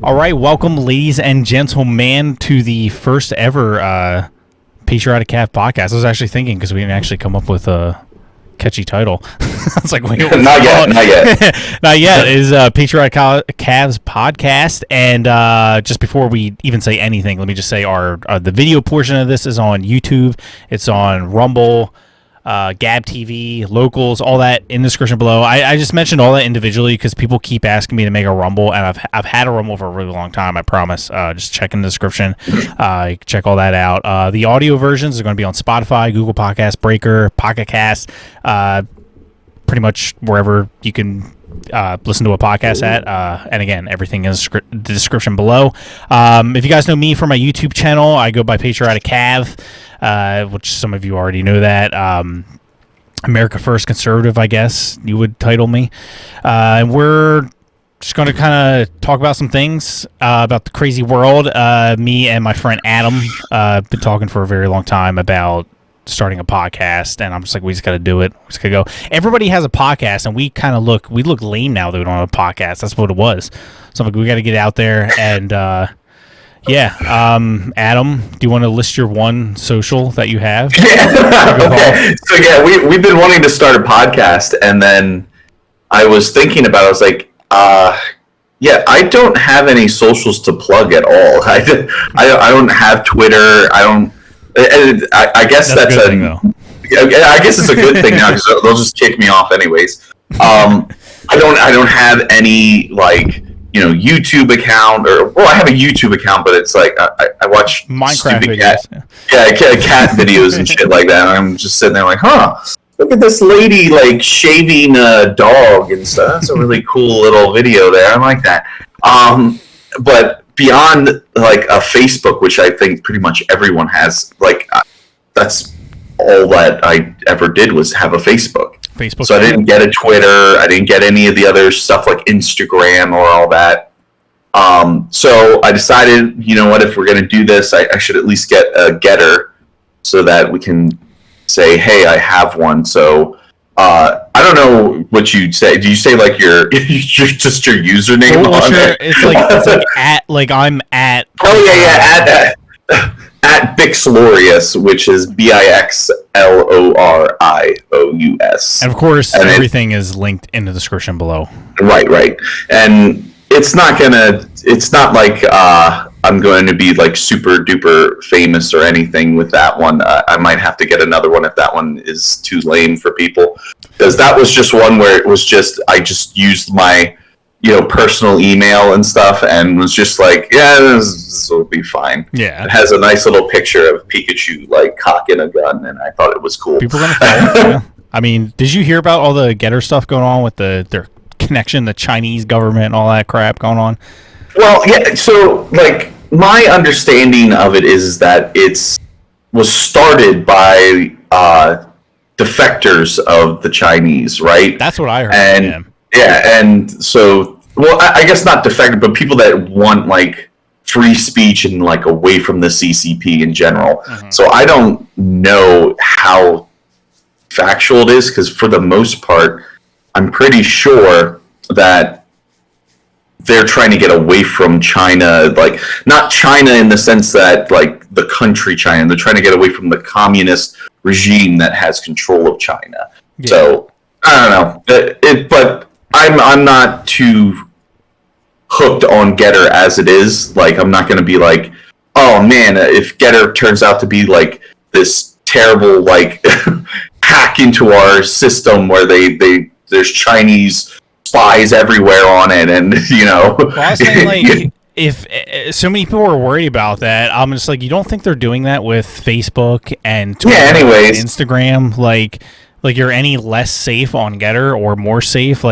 All right, welcome, ladies and gentlemen, to the first ever Patriotic Calf podcast. I was actually thinking because we didn't actually come up with a catchy title. I was like, wait, not yet. Not yet. Is Patriotic Calves podcast, and just before we even say anything, let me just say the video portion of this is on YouTube. It's on Rumble, Gab TV, Locals, all that in the description below. I just mentioned all that individually because people keep asking me to make a Rumble, and I've had a Rumble for a really long time, I promise. Just check in the description. Check all that out. The audio versions are going to be on Spotify, Google Podcasts, Breaker, Pocket Cast, pretty much wherever you can listen to a podcast at. And again, everything is the description below. If you guys know me from my YouTube channel, I go by Patriotic Cav, which some of you already know that. America First Conservative, I guess you would title me. And we're just going to kind of talk about some things about the crazy world. Me and my friend Adam been talking for a very long time about starting a podcast, and I'm just like, we just got to do it. We just got to go. Everybody has a podcast, and we look lame now that we don't have a podcast. That's what it was. So I'm like, we got to get out there and Adam, do you want to list your one social that you have? Okay. So we've been wanting to start a podcast, and then I was thinking about it. I was like, I don't have any socials to plug at all. I don't have Twitter. I guess that's a good thing, though. I guess it's a good thing now because they'll just kick me off anyways. I don't have any YouTube account I have a YouTube account, but it's like I watch Minecraft videos. Cat videos and shit like that. And I'm just sitting there like, look at this lady shaving a dog and stuff. That's a really cool little video there. I like that. But beyond a Facebook, which I think pretty much everyone has, that's all that I ever did was have a Facebook. So I didn't get a Twitter. I didn't get any of the other stuff like Instagram or all that. So I decided, you know what, if we're going to do this, I should at least get a GETTR so that we can say, hey, I have one. So I don't know what you'd say. Do you say your just your username on it? It's at I'm at. Oh yeah, at BIXLORIOUS, which is BIXLORIOUS. And of course, everything is linked in the description below. Right. And it's not like I'm going to be super duper famous or anything with that one. I might have to get another one if that one is too lame for people. Because that was just one where it was I just used my personal email and stuff, and was just like, this will be fine. Yeah, it has a nice little picture of Pikachu cocking a gun, and I thought it was cool. People are gonna follow. Yeah. I mean, did you hear about all the GETTR stuff going on with their connection, the Chinese government, and all that crap going on? Well, yeah. So, my understanding of it is that was started by defectors of the Chinese, right? That's what I heard. And and so, well, I guess not defected, but people that want free speech and away from the CCP in general. Mm-hmm. So I don't know how factual it is, because for the most part, I'm pretty sure that they're trying to get away from China, not China in the sense that the country China. They're trying to get away from the communist regime that has control of China. Yeah. So I don't know, but I'm not too hooked on GETTR as it is. I'm not going to be oh man, if GETTR turns out to be this terrible hack into our system where there's Chinese spies everywhere on it, and Well, I was saying, if so many people are worried about that, I'm just you don't think they're doing that with Facebook and Twitter and Instagram? You're any less safe on GETTR or more safe?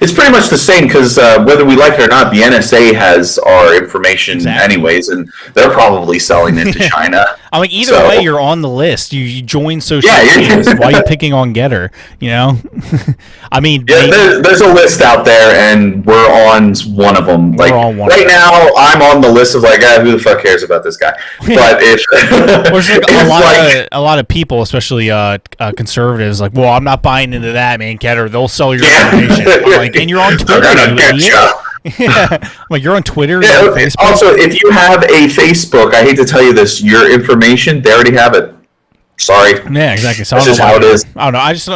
It's pretty much the same, because whether we like it or not, the NSA has our information anyways, and they're probably selling it to China. I'm either way, you're on the list. You join social media. Why are you picking on GETTR? I mean, there's a list out there, and we're on one of them. Right now, I'm on the list of who the fuck cares about this guy? But if a lot of people, especially conservatives, well, I'm not buying into that, man. GETTR, they'll sell your information. I'm like, and you're on Twitter. They're gonna get ya. Yeah, like you're on Twitter. Yeah, you're on Facebook. also, if you have a Facebook, I hate to tell you this, your information, they already have it. Sorry. Yeah, exactly. So That's just how it is. I don't know. I just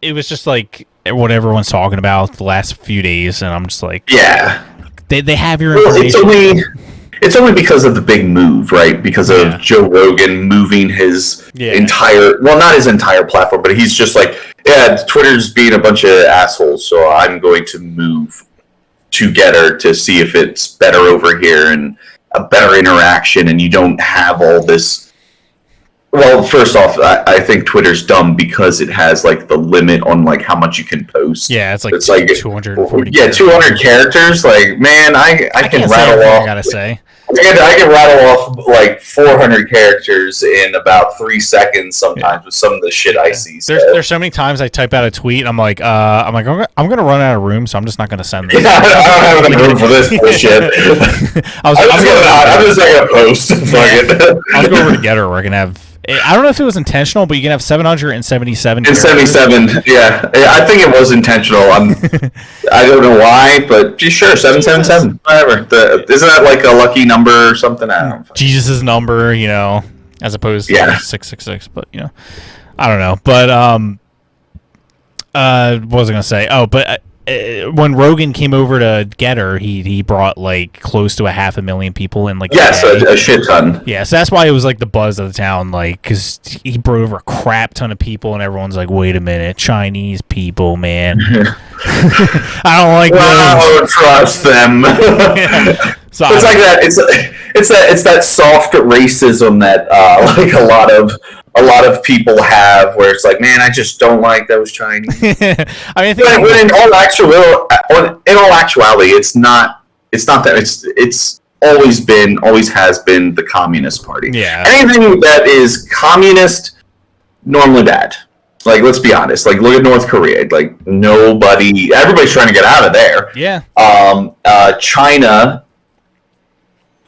it was just like what everyone's talking about the last few days, and I'm just like, yeah, they have your well, information. it's only because of the big move, right? Because of Joe Rogan moving his entire, well, not his entire platform, but he's just like, yeah, Twitter's being a bunch of assholes, so I'm going to move to GETTR to see if it's better over here and a better interaction, and you don't have all this. Well, first off, I think Twitter's dumb because it has like the limit on like how much you can post. Yeah, it's like 240. Yeah, 200 characters. Like, man, I can rattle off. I gotta say, I can rattle off like 400 characters in about 3 seconds sometimes with some of the shit I see. So. There's so many times I type out a tweet and I'm like, I'm gonna run out of room, so I'm just not gonna send this. I don't have enough room for this bullshit. I'm just not gonna post. Fuck it. I'll go over to GETTR where I can have. I don't know if it was intentional, but you can have 777. And 77, yeah. I think it was intentional. I don't know why, but sure, 777, whatever. Isn't that like a lucky number or something? I don't know. Jesus' number, as opposed to 666. But I don't know. But what was I gonna say? Oh, but. When Rogan came over to GETTR, he brought like close to 500,000 people in like a shit ton. Yeah, so that's why it was like the buzz of the town, like because he brought over a crap ton of people, and everyone's like, "Wait a minute, Chinese people, man, I don't like I don't trust them." So it's like that. It's that soft racism that like a lot of people have, where it's like, man, I just don't like those Chinese. I mean, but in all actuality, it's not that. It's always has been the Communist Party. Yeah. Anything that is communist, normally bad. Like, let's be honest. Like, look at North Korea. Like, everybody's trying to get out of there. Yeah. China.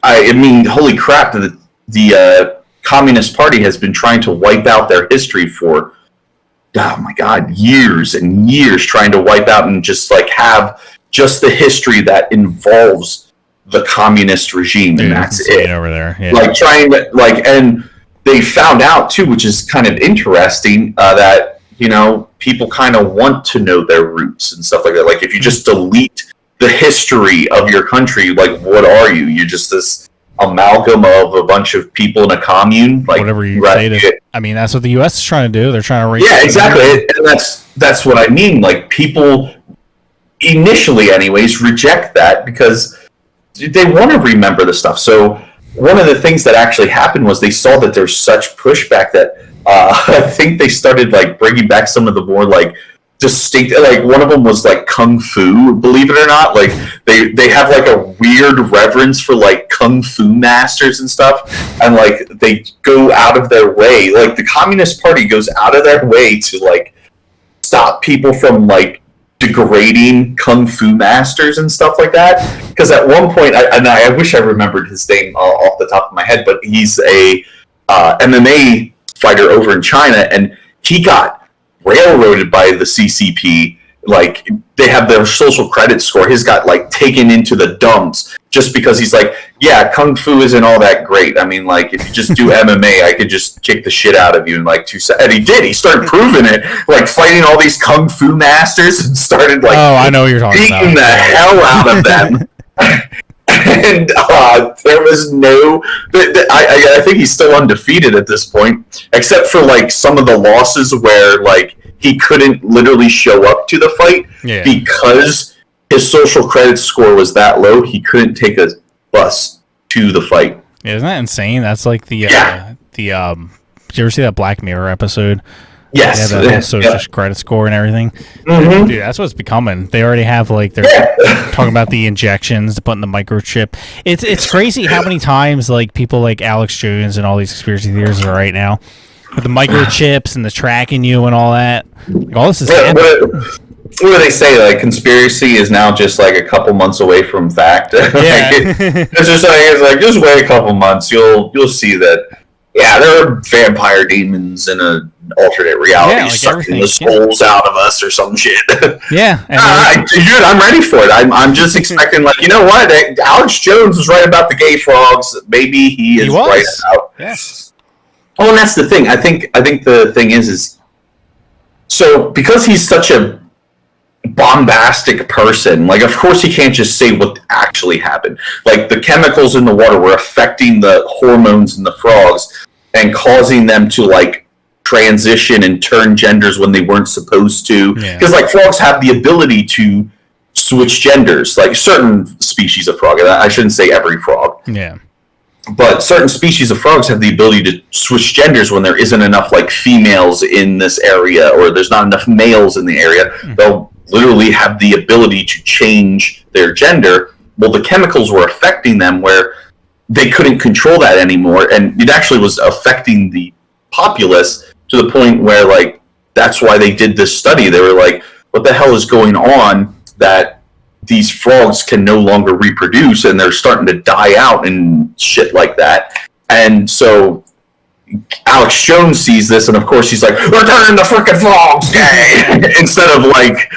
I mean, holy crap! The Communist Party has been trying to wipe out their history for, oh my God, years and years, trying to wipe out and just like have just the history that involves the communist regime, and that's it over there. Yeah. Like trying to and they found out too, which is kind of interesting, that people kind of want to know their roots and stuff like that. Like if you just delete the history of your country, like what are you? You're just this amalgam of a bunch of people in a commune, like whatever you say. I mean, that's what the U.S. is trying to do. They're trying to raise. Yeah, exactly, and that's what I mean. Like people, initially, anyways, reject that because they want to remember the stuff. So one of the things that actually happened was they saw that there's such pushback that I think they started like bringing back some of the more like distinct, like one of them was like kung fu, believe it or not. Like they have like a weird reverence for like kung fu masters and stuff, and like they go out of their way, like the Communist Party goes out of their way to like stop people from like degrading kung fu masters and stuff like that. Because at one point, I wish I remembered his name off the top of my head, but he's a MMA fighter over in China, and he got railroaded by the CCP. Like they have their social credit score. His got like taken into the dumps just because he's like, yeah, kung fu isn't all that great. I mean, like if you just do MMA, I could just kick the shit out of you in like 2 seconds. And he did. He started proving it, like fighting all these kung fu masters, and started like, I know what you're talking about, beating the hell out of them. And there was no. I think he's still undefeated at this point, except for like some of the losses where like he couldn't literally show up to the fight because his social credit score was that low. He couldn't take a bus to the fight. Yeah, isn't that insane? That's like the did you ever see that Black Mirror episode? Yes. Yeah, that social credit score and everything. Mm-hmm. Dude, that's what it's becoming. They already have like they're talking about the injections to put in the microchip. It's crazy how many times like people like Alex Jones and all these conspiracy theorists are right now with the microchips and the tracking you and all that. Like, all this is happening. What do they say? Like conspiracy is now just like a couple months away from fact. Yeah. It's like just wait a couple months. You'll see that. Yeah, there are vampire demons in a alternate reality, Yeah, like sucking the everything, souls out of us or some shit. Yeah, Dude, I'm ready for it. I'm just expecting, like, you know what? Alex Jones was right about the gay frogs. Maybe he is right about. Yeah. Oh, and that's the thing. I think the thing is so because he's such a bombastic person, like, of course he can't just say what actually happened. Like, the chemicals in the water were affecting the hormones in the frogs and causing them to, like, transition and turn genders when they weren't supposed to. Because, like, frogs have the ability to switch genders, like certain species of frog. I shouldn't say every frog. Yeah. But certain species of frogs have the ability to switch genders when there isn't enough, like, females in this area, or there's not enough males in the area. They'll literally have the ability to change their gender. Well, the chemicals were affecting them where they couldn't control that anymore, and it actually was affecting the populace to the point where, like, that's why they did this study. They were like, what the hell is going on that these frogs can no longer reproduce, and they're starting to die out and shit like that. And so Alex Jones sees this, and of course he's like, we're turning the freaking frogs gay! Instead of, like,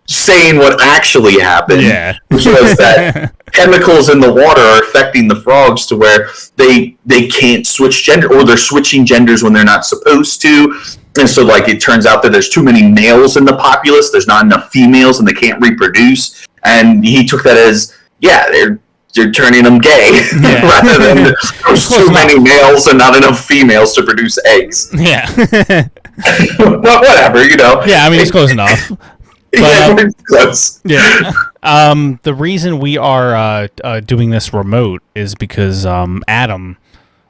saying what actually happened, which was that chemicals in the water are affecting the frogs to where they can't switch gender, or they're switching genders when they're not supposed to. And so, like, it turns out that there's too many males in the populace, there's not enough females, and they can't reproduce. And he took that as, they're turning them gay, rather than there's too many males and not enough females to produce eggs. Yeah. Well, whatever, you know. Yeah, I mean, it's close enough. But, close. Yeah. The reason we are doing this remote is because Adam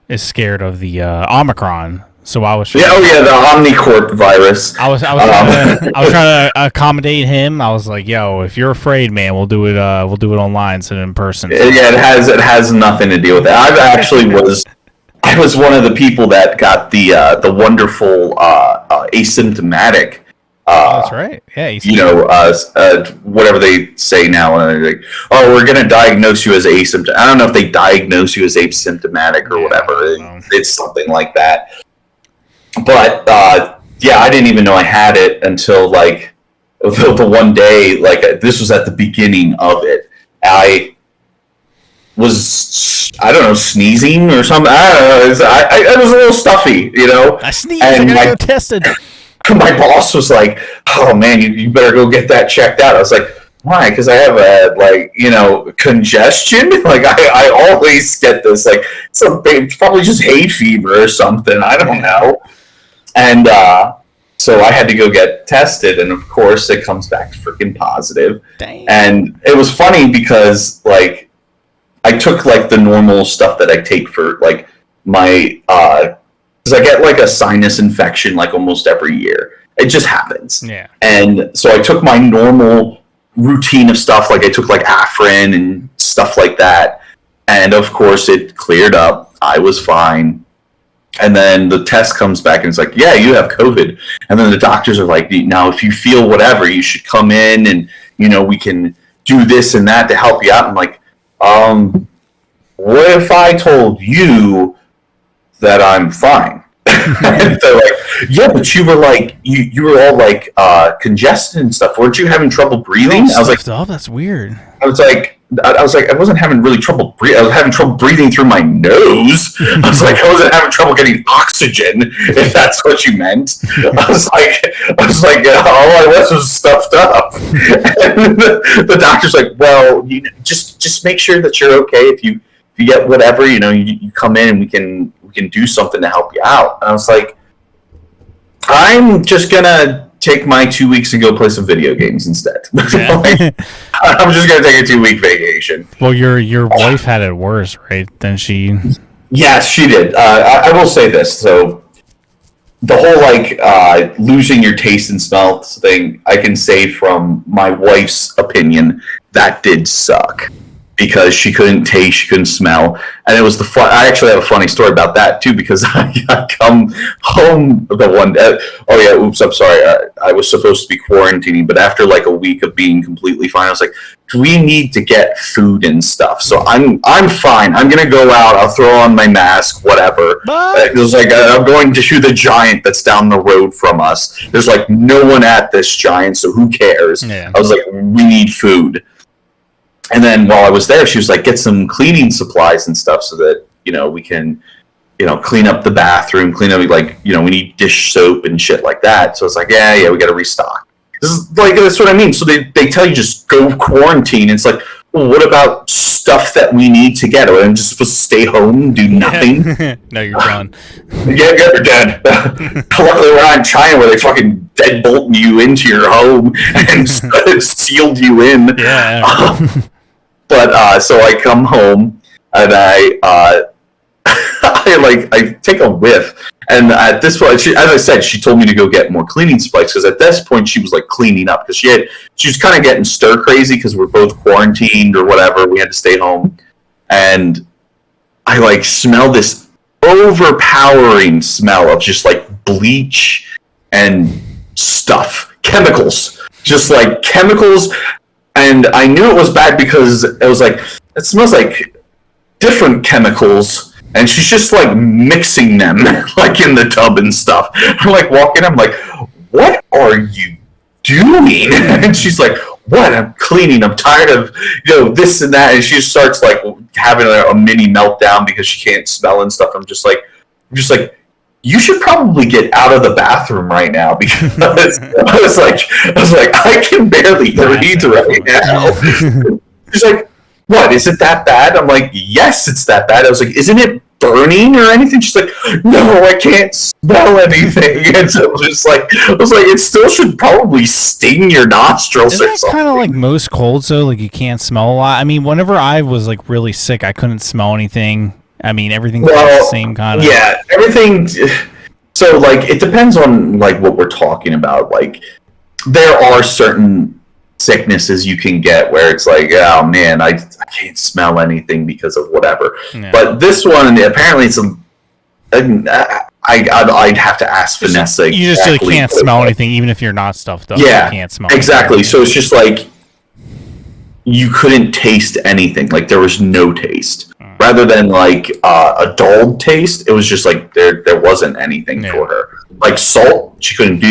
is scared of the Omicron. So I was trying the Omnicorp virus. I was trying to accommodate him. I was like, "Yo, if you're afraid, man, we'll do it online instead of in person." So. Yeah, it has nothing to do with that. I was one of the people that got the wonderful asymptomatic. That's right. Yeah, you know, whatever they say now, and they're like, "Oh, we're going to diagnose you as asymptomatic." I don't know if they diagnose you as asymptomatic or whatever. It's something like that. But I didn't even know I had it until, like, the one day. Like, this was at the beginning of it. I was, I don't know, sneezing or something. I don't know. It was a little stuffy, you know. I sneezed. I gotta go tested. My boss was like, "Oh man, you better go get that checked out." I was like, "Why?" Because I have congestion. Like, I always get this, like, it's probably just hay fever or something. I don't know. And so I had to go get tested, and of course it comes back freaking positive. Dang. And it was funny because, like, I took, like, the normal stuff that I take for, like, my because I get, like, a sinus infection, like, almost every year. It just happens. Yeah. And so I took my normal routine of stuff, like I took, like, Afrin and stuff like that. And of course it cleared up. I was fine. And then the test comes back and it's like, "Yeah, you have COVID." And then the doctors are like, "Now, if you feel whatever, you should come in and, you know, we can do this and that to help you out." I'm like, what if I told you that I'm fine? And they're like, "Yeah, but you were like, you were all, like, congested and stuff. Weren't you having trouble breathing?" I was like, "Oh, that's weird." I was like, I wasn't having really trouble breathing. I was having trouble breathing through my nose. I was like, I wasn't having trouble getting oxygen, if that's what you meant. I was like, all I was stuffed up. And the doctor's like, "Well, just make sure that you're okay. If you get whatever, you know, you come in and we can do something to help you out." And I was like, "I'm just gonna take my 2 weeks and go play some video games instead." Yeah. Like, I'm just gonna take a 2-week vacation. Well, your wife had it worse, right? Than she. Yes, she did. I will say this. So the whole, like, losing your taste and smell thing, I can say from my wife's opinion, that did suck. because she couldn't taste, she couldn't smell, and it was the fun. I actually have a funny story about that too, because I come home the one day. Oh yeah, oops, I'm sorry. I was supposed to be quarantining, but after like a week of being completely fine, I was like, we need to get food and stuff. So I'm fine. I'm gonna go out. I'll throw on my mask, whatever. It was like I'm going to the Giant that's down the road from us. There's like no one at this Giant, so who cares? Yeah. I was like, we need food. And then while I was there, she was like, get some cleaning supplies and stuff so that, we can, clean up the bathroom, clean up, like, we need dish soap and shit like that. So it's like, yeah, we got to restock. This is like, that's what I mean. So they tell you just go quarantine. It's like, well, what about stuff that we need to get? Or I'm just supposed to stay home, do nothing? No, you're done. Yeah, you're dead. Luckily, we're not in China where they fucking deadbolt you into your home and sealed you in. Yeah. But so I come home and I take a whiff, and at this point, as I said, she told me to go get more cleaning supplies, because at this point she was like cleaning up, because she was kind of getting stir crazy because we're both quarantined or whatever. We had to stay home, and I like smell this overpowering smell of just like bleach and stuff, chemicals, just like chemicals. And I knew it was bad because it was like, it smells like different chemicals, and she's just like mixing them like in the tub and stuff. I'm like walking, I'm like, what are you doing? And she's like, what? I'm cleaning. I'm tired of this and that. And she starts like having a mini meltdown because she can't smell and stuff. I'm just like, you should probably get out of the bathroom right now, because I was like, I can barely breathe right now. She's like, what? Is it that bad? I'm like, yes, it's that bad. I was like, isn't it burning or anything? She's like, no, I can't smell anything. And so I was like, it still should probably sting your nostrils. Isn't that kind of like most colds though? Like you can't smell a lot. I mean, whenever I was like really sick, I couldn't smell anything. I mean, everything's the same kind of... Yeah, everything... So, like, it depends on, like, what we're talking about. Like, there are certain sicknesses you can get where it's like, oh, man, I can't smell anything because of whatever. Yeah. But this one, apparently it's... I'd have to ask Vanessa. You just really can't smell anything, even if you're not stuffed up. Yeah, you can't smell exactly. anything. So it's just like... You couldn't taste anything. Like, there was no taste. Rather than like a dulled taste, it was just like there wasn't anything for her. Like salt, she couldn't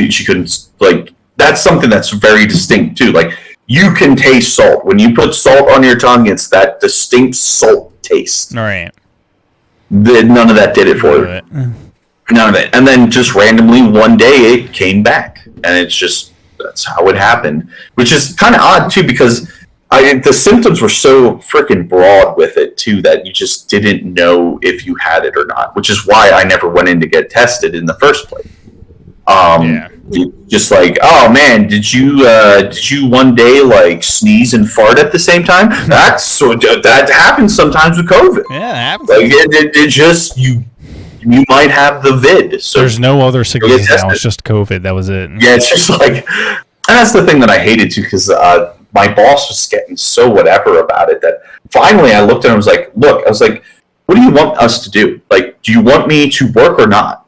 like, that's something that's very distinct too. Like, you can taste salt. When you put salt on your tongue, it's that distinct salt taste. All right. None of that did it for her. None of it. And then just randomly one day it came back, and it's just, that's how it happened, which is kind of odd too, because the symptoms were so freaking broad with it too that you just didn't know if you had it or not, which is why I never went in to get tested in the first place. Just like, oh man, did you one day like sneeze and fart at the same time? That happens sometimes with COVID. Yeah, it happens. Like it just you might have the vid. So there's no other sickness now. It's just COVID. That was it. Yeah, it's just like, and that's the thing that I hated too, because my boss was getting so whatever about it that finally I looked at him and was like, look, I was like, what do you want us to do? Like, do you want me to work or not?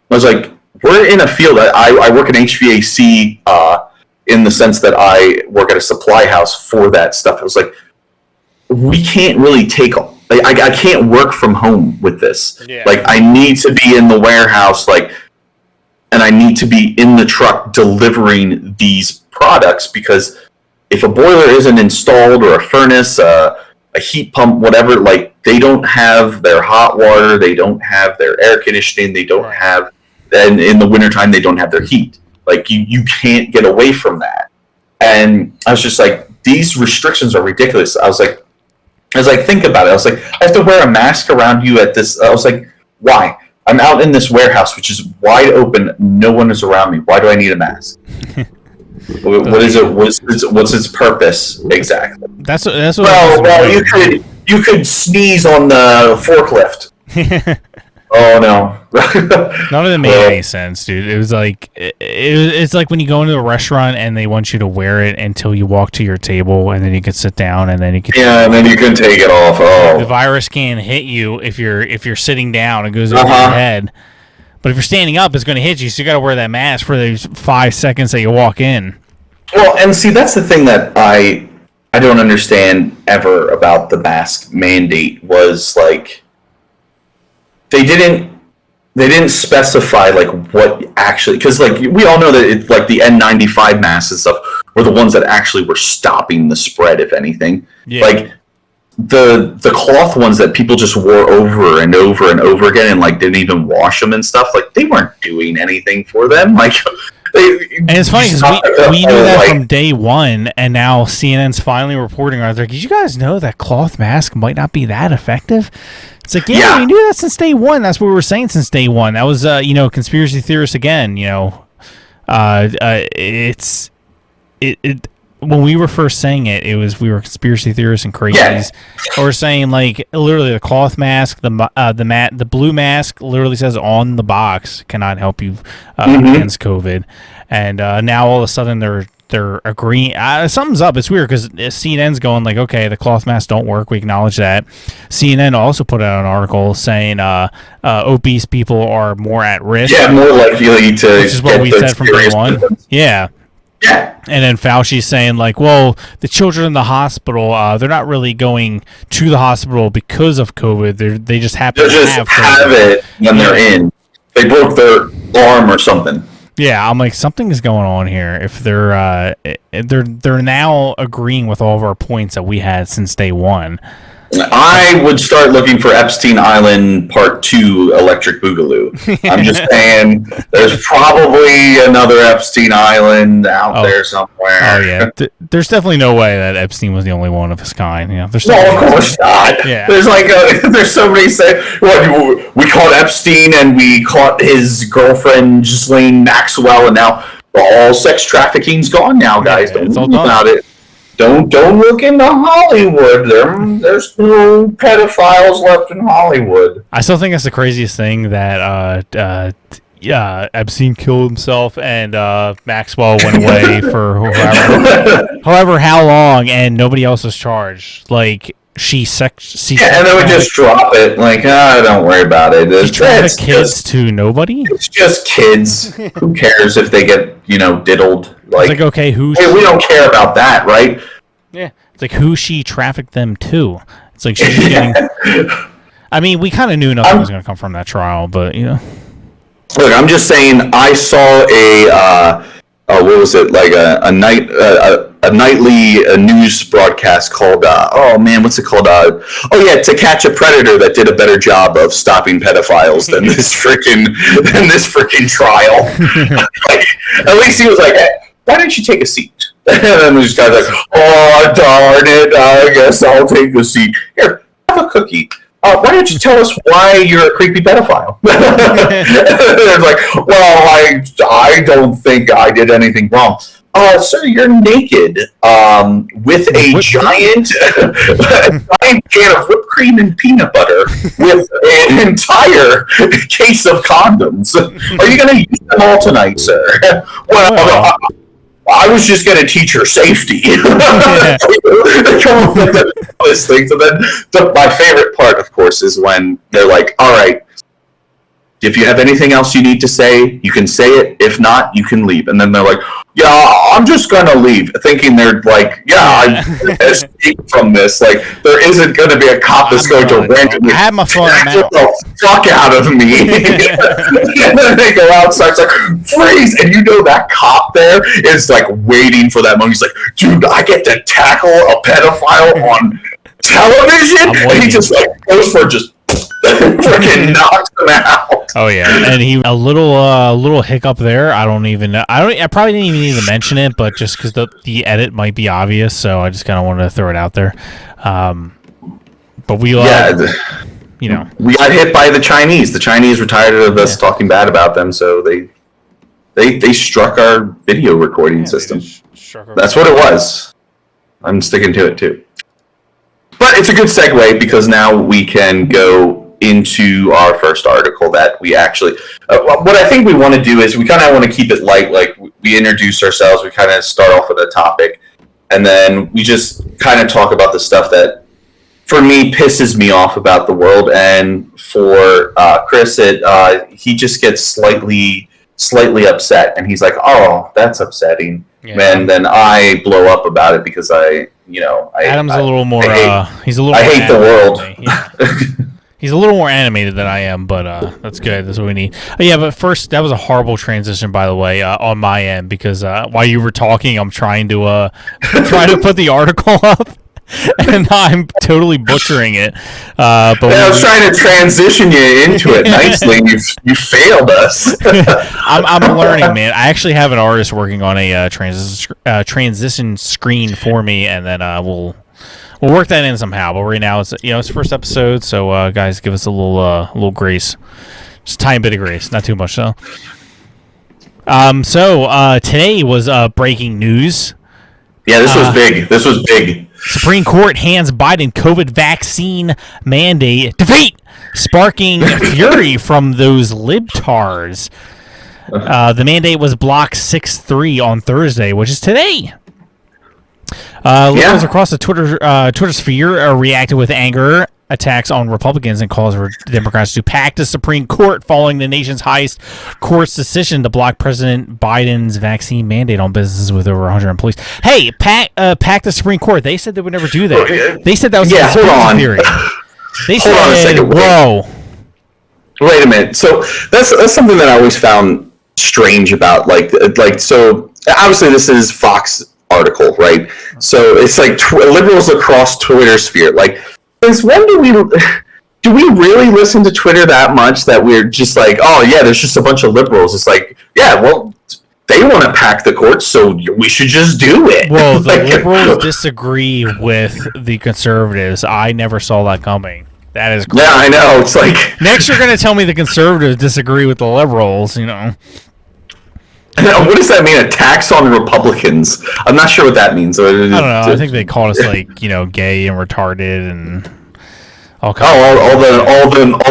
I was like, we're in a field. I work in HVAC in the sense that I work at a supply house for that stuff. I was like, we can't really I can't work from home with this. Yeah. Like, I need to be in the warehouse, like, and I need to be in the truck delivering these products, because if a boiler isn't installed, or a furnace, a heat pump, whatever, like, they don't have their hot water, they don't have their air conditioning, they don't have, and in the wintertime, they don't have their heat. Like, you can't get away from that. And I was just like, these restrictions are ridiculous. I was like, think about it. I was like, I have to wear a mask around you at this. I was like, why? I'm out in this warehouse, which is wide open. No one is around me. Why do I need a mask? What is it? What's its purpose exactly? That's what. Well, you could sneeze on the forklift. Oh no. None of them made any sense, dude. It was like it's like when you go into a restaurant and they want you to wear it until you walk to your table, and then you can sit down, and then you can and then you can take it off. Oh, the virus can hit you if you're sitting down. It goes over your head, but if you're standing up, it's going to hit you. So you got to wear that mask for those 5 seconds that you walk in. Well, and see, that's the thing that I don't understand ever about the mask mandate was like they didn't specify like what actually, because like we all know that it's like the N95 masks and stuff were the ones that actually were stopping the spread, if anything. Yeah. Like the cloth ones that people just wore over and over and over again and like didn't even wash them and stuff, like they weren't doing anything for them. Like and it's funny because we knew that from day one, and now CNN's finally reporting on it. Like, did you guys know that cloth mask might not be that effective? It's like, yeah, we knew that since day one. That's what we were saying since day one. That was, conspiracy theorists again. When we were first saying it, we were conspiracy theorists and crazies. Yeah. We're saying like literally the cloth mask, the blue mask literally says on the box cannot help you against COVID, and now all of a sudden they're agreeing. Something's up. It's weird because CNN's going like, okay, the cloth masks don't work. We acknowledge that. CNN also put out an article saying obese people are more at risk. Yeah, more likely to. Which is what we said from day one. Yeah. Yeah. And then Fauci's saying, like, well, the children in the hospital, they're not really going to the hospital because of COVID. They just happen to have it when they're in. They broke their arm or something. Yeah, I'm like, something is going on here. If they're now agreeing with all of our points that we had since day one. I would start looking for Epstein Island Part 2 Electric Boogaloo. I'm just saying there's probably another Epstein Island out there somewhere. Oh, yeah. There's definitely no way that Epstein was the only one of his kind. There's of course not. Yeah. There's like there's somebody saying, we caught Epstein and we caught his girlfriend, Ghislaine Maxwell, and now all sex trafficking's gone now, guys. Don't think about it. Don't look into Hollywood. There's no pedophiles left in Hollywood. I still think that's the craziest thing that Epstein killed himself and Maxwell went away for however how long, and nobody else was charged. Like and then we just drop it. Like, don't worry about it. It's kids to nobody. It's just kids. Who cares if they get diddled? Like okay, we don't care about that, right? Yeah, it's like who she trafficked them to. It's like she's getting. I mean, we kind of knew nothing was going to come from that trial, but Look, I'm just saying. I saw what was it, like a nightly news broadcast called what's it called? To Catch a Predator, that did a better job of stopping pedophiles than this freaking trial. Like, at least he was like, hey, why don't you take a seat? And then this guy's like, oh darn it, I guess I'll take a seat. Here, have a cookie. Why don't you tell us why you're a creepy pedophile? It's like, well, I don't think I did anything wrong. Sir, you're naked with a giant can of whipped cream and peanut butter with an entire case of condoms. Are you going to use them all tonight, sir? Well, I was just going to teach her safety. Come up with those things. And then my favorite part, of course, is when they're like, all right, if you have anything else you need to say, you can say it. If not, you can leave. And then they're like, yeah, I'm just going to leave. Thinking they're like, I escape from this. Like, there isn't going to be a cop that's going to randomly have my phone the fuck out of me. And then they go outside. It's like, freeze. And that cop there is like waiting for that moment. He's like, dude, I get to tackle a pedophile on television? And he just like goes for just freaking knocks him out. Oh yeah, and he a little hiccup there. I don't even know. I probably didn't even need to mention it, but just because the edit might be obvious, so I just kind of wanted to throw it out there. But we we got hit by the Chinese. The Chinese were tired of us talking bad about them, so they struck our video recording system. That's what it was. I'm sticking to it too. But it's a good segue because now we can go into our first article that we actually, what I think we want to do is we kind of want to keep it light. Like we introduce ourselves, we kind of start off with a topic, and then we just kind of talk about the stuff that, for me, pisses me off about the world, and for Chris, he just gets slightly upset, and he's like, "Oh, that's upsetting," and then I blow up about it because Adam's a little more. He's a little. I hate the world. Yeah. He's a little more animated than I am, but that's good. That's what we need. Yeah, but first, that was a horrible transition, by the way, on my end, because while you were talking, I'm trying to put the article up. And I'm totally butchering it. But I was trying to transition you into it nicely. You failed us. I'm learning, man. I actually have an artist working on a transition screen for me, and then we'll work that in somehow. But right now, it's the first episode, so guys, give us a little grace, just a tiny bit of grace, not too much though. So today was breaking news. Yeah, this was big. Supreme Court hands Biden COVID vaccine mandate defeat, sparking fury from those libtards. The mandate was blocked 6-3 on Thursday, which is today. Liberals across the Twitter sphere reacted with anger attacks on Republicans and calls for Democrats to pack the Supreme Court following the nation's highest court's decision to block President Biden's vaccine mandate on businesses with over 100 employees. Hey, pack the Supreme Court. They said they would never do that. They said that was a conspiracy theory. They said, hold on a second. Whoa. Wait a minute. So that's something that I always found strange about. So obviously this is Fox article, right? So it's like liberals across Twitter sphere. Like, since when do we really listen to Twitter that much that we're just like, oh yeah, there's just a bunch of liberals? It's like, yeah, well, they want to pack the court, so we should just do it. Well, the liberals disagree with the conservatives. I never saw that coming. That is crazy. Yeah, I know. It's like next you're going to tell me the conservatives disagree with the liberals, What does that mean? A tax on Republicans? I'm not sure what that means. I don't know. I think they called us gay and retarded and all kinds. All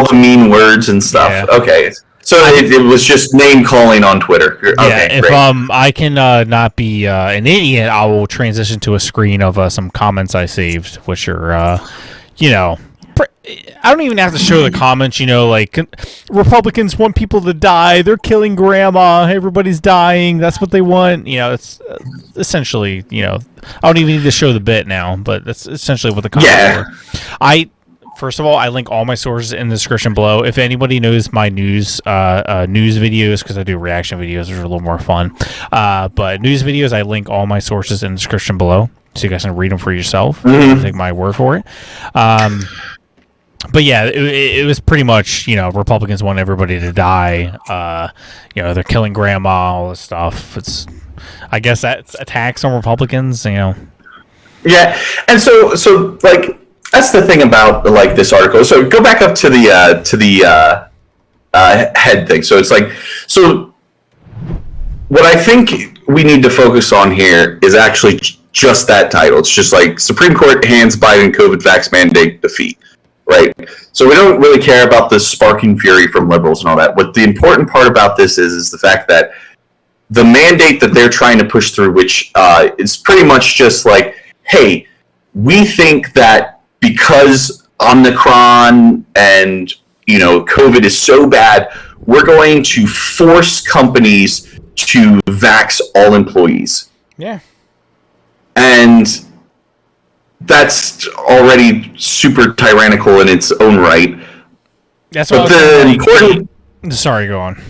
the mean words and stuff. Yeah. Okay, so it was just name calling on Twitter. Okay, if great. I can not be an idiot, I will transition to a screen of some comments I saved, which are I don't even have to show the comments, Republicans want people to die. They're killing grandma. Everybody's dying. That's what they want. It's essentially, I don't even need to show the bit now, but that's essentially what the comments are. First of all, I link all my sources in the description below. If anybody knows my news videos, because I do reaction videos, which are a little more fun. But news videos, I link all my sources in the description below, so you guys can read them for yourself. Mm-hmm. Take my word for it. But yeah, it was pretty much, Republicans want everybody to die. They're killing grandma, all this stuff. I guess that's attacks on Republicans, Yeah, and so that's the thing about this article. So go back up to the head thing. So it's what I think we need to focus on here is actually just that title. It's just Supreme Court hands Biden COVID vax mandate defeat. Right. So we don't really care about the sparking fury from liberals and all that. What the important part about this is the fact that the mandate that they're trying to push through, which is pretty much just hey, we think that because Omicron and, COVID is so bad, we're going to force companies to vax all employees. Yeah. And that's already super tyrannical in its own right. That's what Sorry, go on.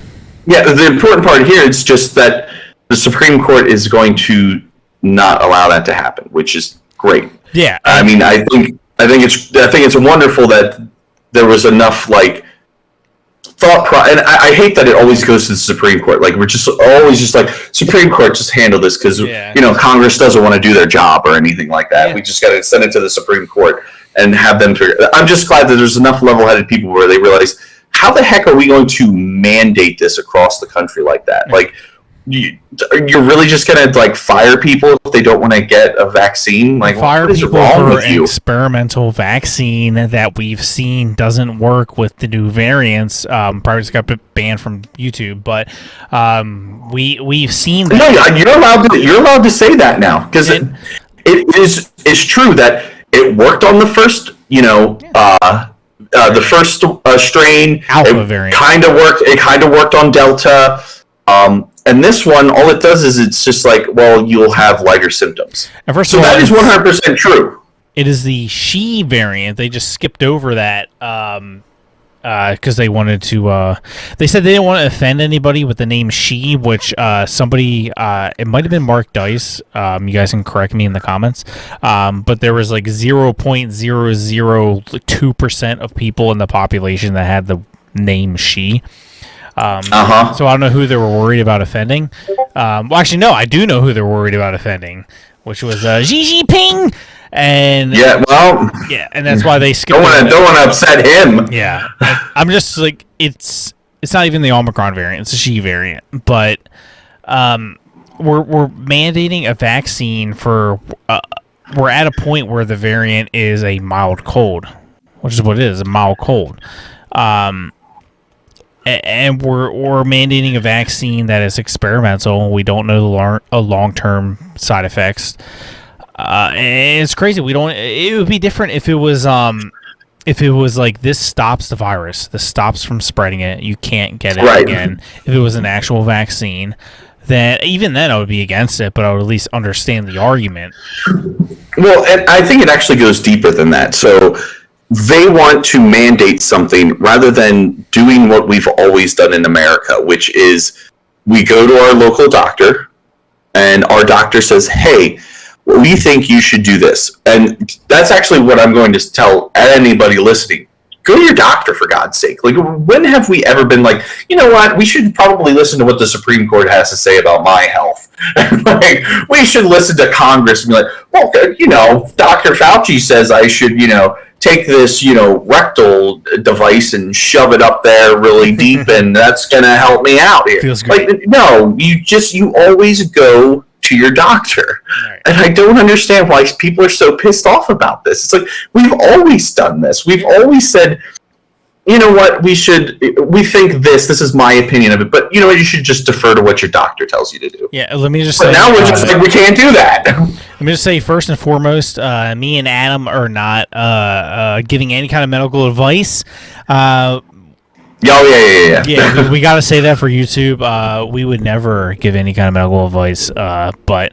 Yeah, the important part here is just that the Supreme Court is going to not allow that to happen, which is great. Yeah. I mean, I think it's wonderful that there was enough and I hate that it always goes to the Supreme Court. We're just always just Supreme Court, just handle this because Congress doesn't want to do their job or anything like that. Yeah. We just got to send it to the Supreme Court and have them figure. I'm just glad that there's enough level-headed people where they realize, how the heck are we going to mandate this across the country like that? you're really just gonna like fire people if they don't want to get a vaccine? Like, fire what is people wrong for with an you? experimental vaccine that we've seen doesn't work with the new variants. Probably just got banned from YouTube, but we've seen that. No, you're allowed to say that now, because it's true that it worked on the first, the first strain. Alpha variant. It kind of worked on Delta. And this one, all it does is it's just like, well, you'll have lighter symptoms. And first so of all, that is 100% true. It is the she variant. They just skipped over that because they wanted to. They said they didn't want to offend anybody with the name she, which somebody, it might have been Mark Dice. You guys can correct me in the comments. But there was like 0.002% of people in the population that had the name she. So I don't know who they were worried about offending. Well, actually, no, I do know who they're worried about offending, which was Xi Jinping. And and that's why they skipped. Don't want to upset him. Yeah, I'm just like it's not even the Omicron variant; it's a she variant. But we're mandating a vaccine for. We're at a point where the variant is a mild cold, which is what it is, a mild cold. And we're mandating a vaccine that is experimental. We don't know the long-term side effects. And it's crazy. It would be different if it was like this stops the virus. This stops from spreading it. You can't get it again. If it was an actual vaccine, then even then I would be against it, but I would at least understand the argument. Well, and I think it actually goes deeper than that. So they want to mandate something rather than doing what we've always done in America, which is we go to our local doctor and our doctor says, hey, we think you should do this. And that's actually what I'm going to tell anybody listening. Go to your doctor, for God's sake. Like, when have we ever been like, you know what, we should probably listen to what the Supreme Court has to say about my health. Like, we should listen to Congress and be like, well, Dr. Fauci says I should, take this, rectal device and shove it up there really deep, and that's going to help me out here. Feels great. Like, no, you always go to your doctor. Right. And I don't understand why people are so pissed off about this. It's like, we've always done this. We've always said, you know what, we think this is my opinion of it, but you know what, you should just defer to what your doctor tells you to do. Yeah, let me just say. But now we're just like, we can't do that. Let me just say, first and foremost, me and Adam are not giving any kind of medical advice. Yeah. Yeah, we got to say that for YouTube. We would never give any kind of medical advice, but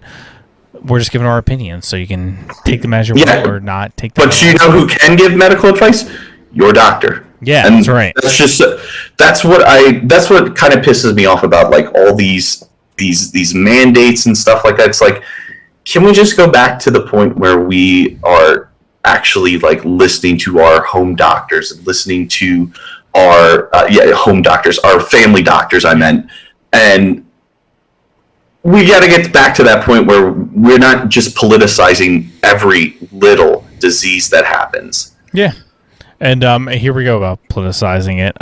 we're just giving our opinion, so you can take them as you will or not take them. But you know who can give medical advice? Your doctor. Yeah, and that's right. That's what kind of pisses me off about like all these mandates and stuff like that. It's like, can we just go back to the point where we are actually like listening to our home doctors and listening to our home doctors, our family doctors, I meant, and we got to get back to that point where we're not just politicizing every little disease that happens. Yeah. And here we go about politicizing it.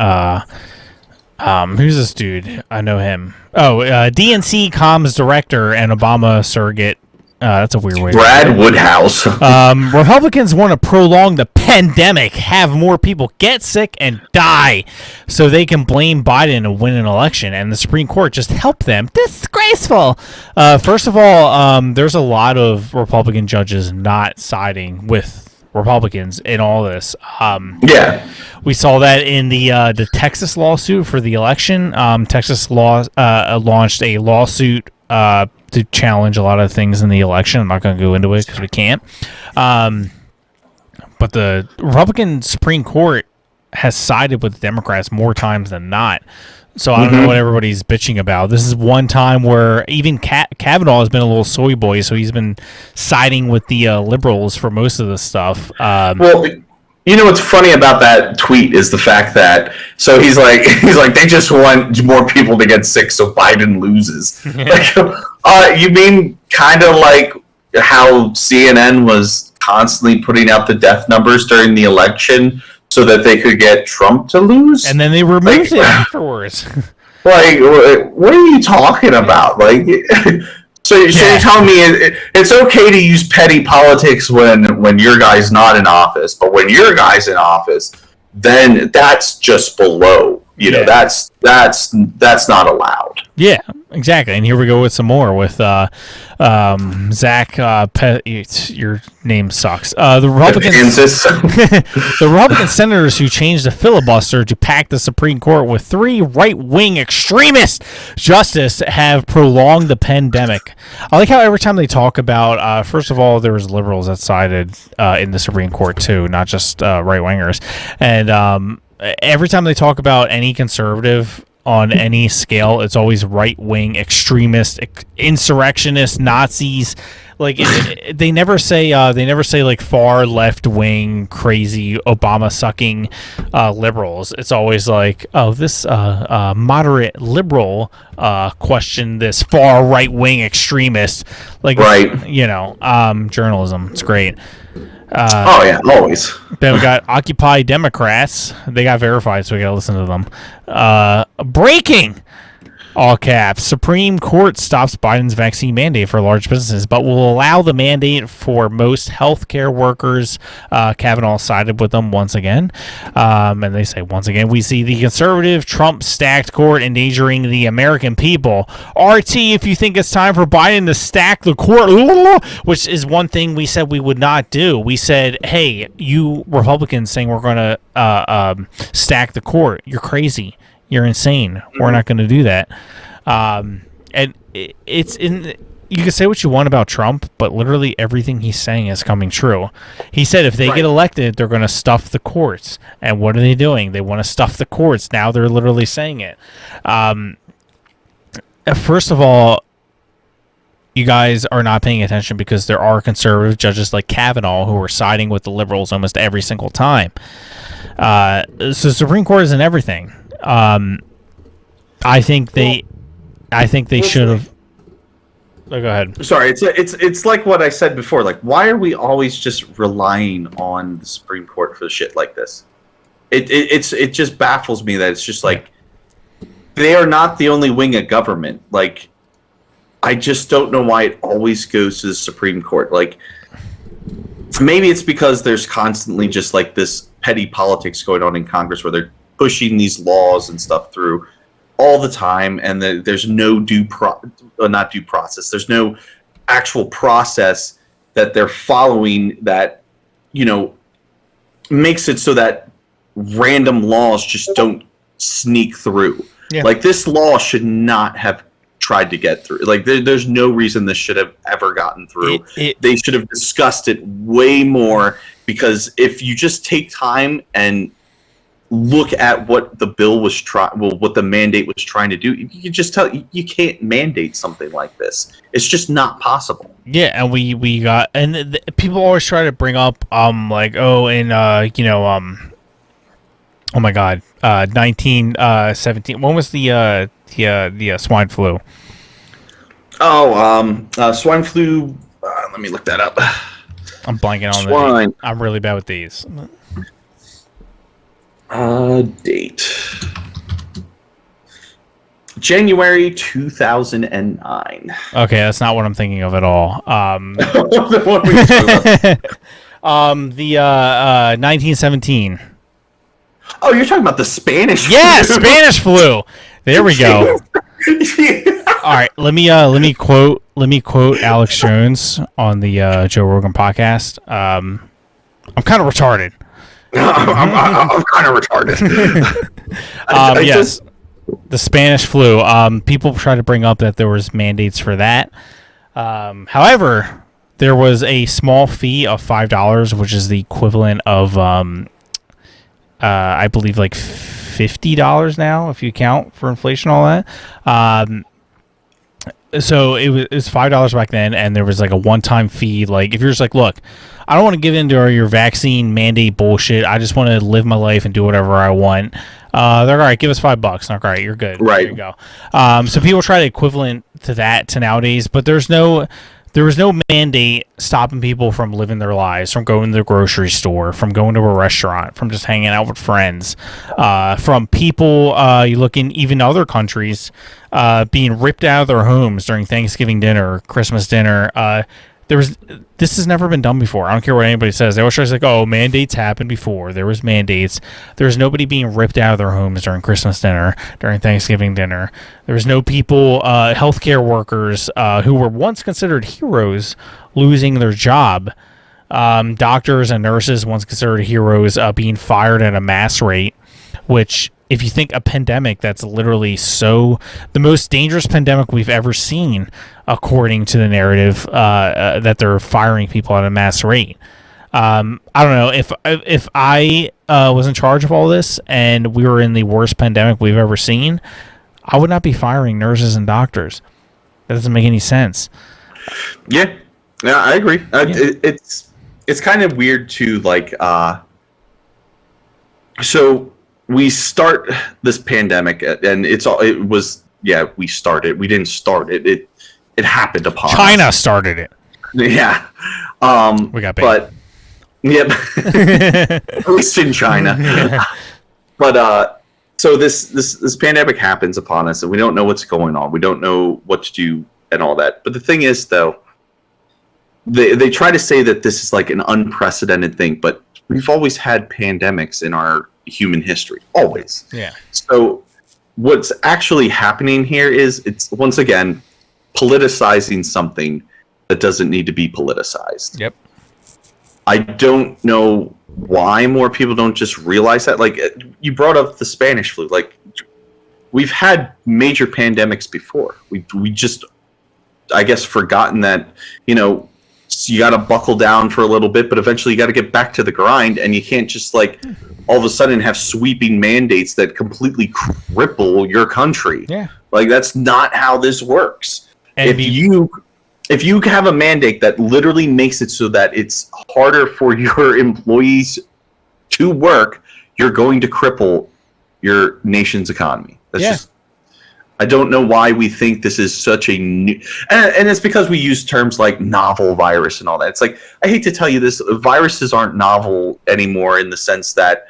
Who's this dude? I know him. Oh, DNC comms director and Obama surrogate. That's a weird way. Brad Woodhouse. Republicans want to prolong the pandemic, have more people get sick and die, so they can blame Biden to win an election, and the Supreme Court just helped them. Disgraceful. First of all, there's a lot of Republican judges not siding with Republicans in all this. We saw that in the Texas lawsuit for the election. Texas launched a lawsuit to challenge a lot of things in the election. I'm not going to go into it because we can't. But the Republican Supreme Court has sided with the Democrats more times than not. So I don't know what everybody's bitching about. This is one time where even Kavanaugh has been a little soy boy, so he's been siding with the liberals for most of the stuff. Well, you know what's funny about that tweet is the fact that he's like they just want more people to get sick so Biden loses. Like, you mean kind of like how CNN was constantly putting out the death numbers during the election so that they could get Trump to lose, and then they removed it afterwards. Like, what are you talking about? Like, so you're telling me it's okay to use petty politics when your guy's not in office, but when your guy's in office, then that's just below. You know, that's not allowed. Yeah, exactly. And here we go with some more with Zach. Your name sucks. The Republicans, the Republican senators who changed the filibuster to pack the Supreme Court with 3 right-wing extremist justices have prolonged the pandemic. I like how every time they talk about, first of all, there was liberals that sided in the Supreme Court too, not just right-wingers, and every time they talk about any conservative on any scale, it's always right-wing extremist, insurrectionist, Nazis. Like they never say like far left-wing, crazy Obama-sucking liberals. It's always like, oh, this moderate liberal questioned this far right-wing extremist. Like, right. You know, journalism. It's great. Oh yeah, always. Then we got Occupy Democrats. They got verified, so we got to listen to them. Breaking, all caps. Supreme Court stops Biden's vaccine mandate for large businesses, but will allow the mandate for most healthcare workers. Kavanaugh sided with them once again. And they say, once again, we see the conservative Trump-stacked court endangering the American people. RT, if you think it's time for Biden to stack the court, which is one thing we said we would not do. We said, hey, you Republicans saying we're going to stack the court. You're crazy. You're insane. We're not going to do that. And it's in. You can say what you want about Trump, but literally everything he's saying is coming true. He said if they get elected, they're going to stuff the courts. And what are they doing? They want to stuff the courts. Now they're literally saying it. First of all, you guys are not paying attention because there are conservative judges like Kavanaugh who are siding with the liberals almost every single time. So Supreme Court isn't everything. I think they should have. Oh, go ahead. Sorry, it's like what I said before. Like, why are we always just relying on the Supreme Court for shit like this? It just baffles me that it's just like they are not the only wing of government. Like, I just don't know why it always goes to the Supreme Court. Like, maybe it's because there's constantly just like this petty politics going on in Congress where they're pushing these laws and stuff through all the time, and there's no not due process. There's no actual process that they're following that, you know, makes it so that random laws just don't sneak through. Yeah. Like, this law should not have tried to get through. Like, there's no reason this should have ever gotten through. They should have discussed it way more, because if you just take time and look at what the bill was what the mandate was trying to do, you can just tell you can't mandate something like this. It's just not possible. Yeah, and we got, and people always try to bring up like, oh, and oh my God, 1917. When was the swine flu? Oh, swine flu. Let me look that up. I'm blanking on swine. I'm really bad with these. Date. January 2009. Okay, that's not what I'm thinking of at all. The 1917. Oh, you're talking about the Spanish flu. Yeah, Spanish flu. There we go. All right, let me quote Alex Jones on the Joe Rogan podcast. I'm kind of retarded. I'm kind of retarded. Yes, the Spanish flu. People try to bring up that there was mandates for that. However, there was a small fee of $5, which is the equivalent of, I believe, like $50 now, if you count for inflation, all that. So it was $5 back then, and there was like a one-time fee. Like, if you're just like, look, I don't want to give into your vaccine mandate bullshit. I just want to live my life and do whatever I want. They're all right. Give us $5. All right, you're good. Right. There you go. So people try to equivalent to that to nowadays, but there's no there was no mandate stopping people from living their lives, from going to the grocery store, from going to a restaurant, from just hanging out with friends, from people, you look in even other countries, being ripped out of their homes during Thanksgiving dinner, Christmas dinner. This has never been done before. I don't care what anybody says. They always try to say, "Oh, mandates happened before. There was mandates." There was nobody being ripped out of their homes during Christmas dinner, during Thanksgiving dinner. There was no people, healthcare workers who were once considered heroes, losing their job. Doctors and nurses, once considered heroes, being fired at a mass rate, which, if you think a pandemic, that's literally the most dangerous pandemic we've ever seen, according to the narrative, that they're firing people at a mass rate. I don't know if I was in charge of all this and we were in the worst pandemic we've ever seen, I would not be firing nurses and doctors. That doesn't make any sense. Yeah, I agree. It's kind of weird to so we start this pandemic, and we started. We didn't start it. It happened upon us. China started it. Yeah. We got banned. But yep. At least in China. But so this pandemic happens upon us, and we don't know what's going on. We don't know what to do and all that. But the thing is, though, they try to say that this is like an unprecedented thing, but we've always had pandemics in our human history, always. Yeah. So what's actually happening here is it's once again politicizing something that doesn't need to be politicized. Yep. I don't know why more people don't just realize that. Like, you brought up the Spanish flu. Like, we've had major pandemics before. We just, I guess, forgotten that, you got to buckle down for a little bit, but eventually you got to get back to the grind, and you can't just all of a sudden have sweeping mandates that completely cripple your country. Yeah. Like, that's not how this works. And if you have a mandate that literally makes it so that it's harder for your employees to work, you're going to cripple your nation's economy. That's just, I don't know why we think this is such a new, and it's because we use terms like novel virus and all that. It's like, I hate to tell you this, viruses aren't novel anymore in the sense that,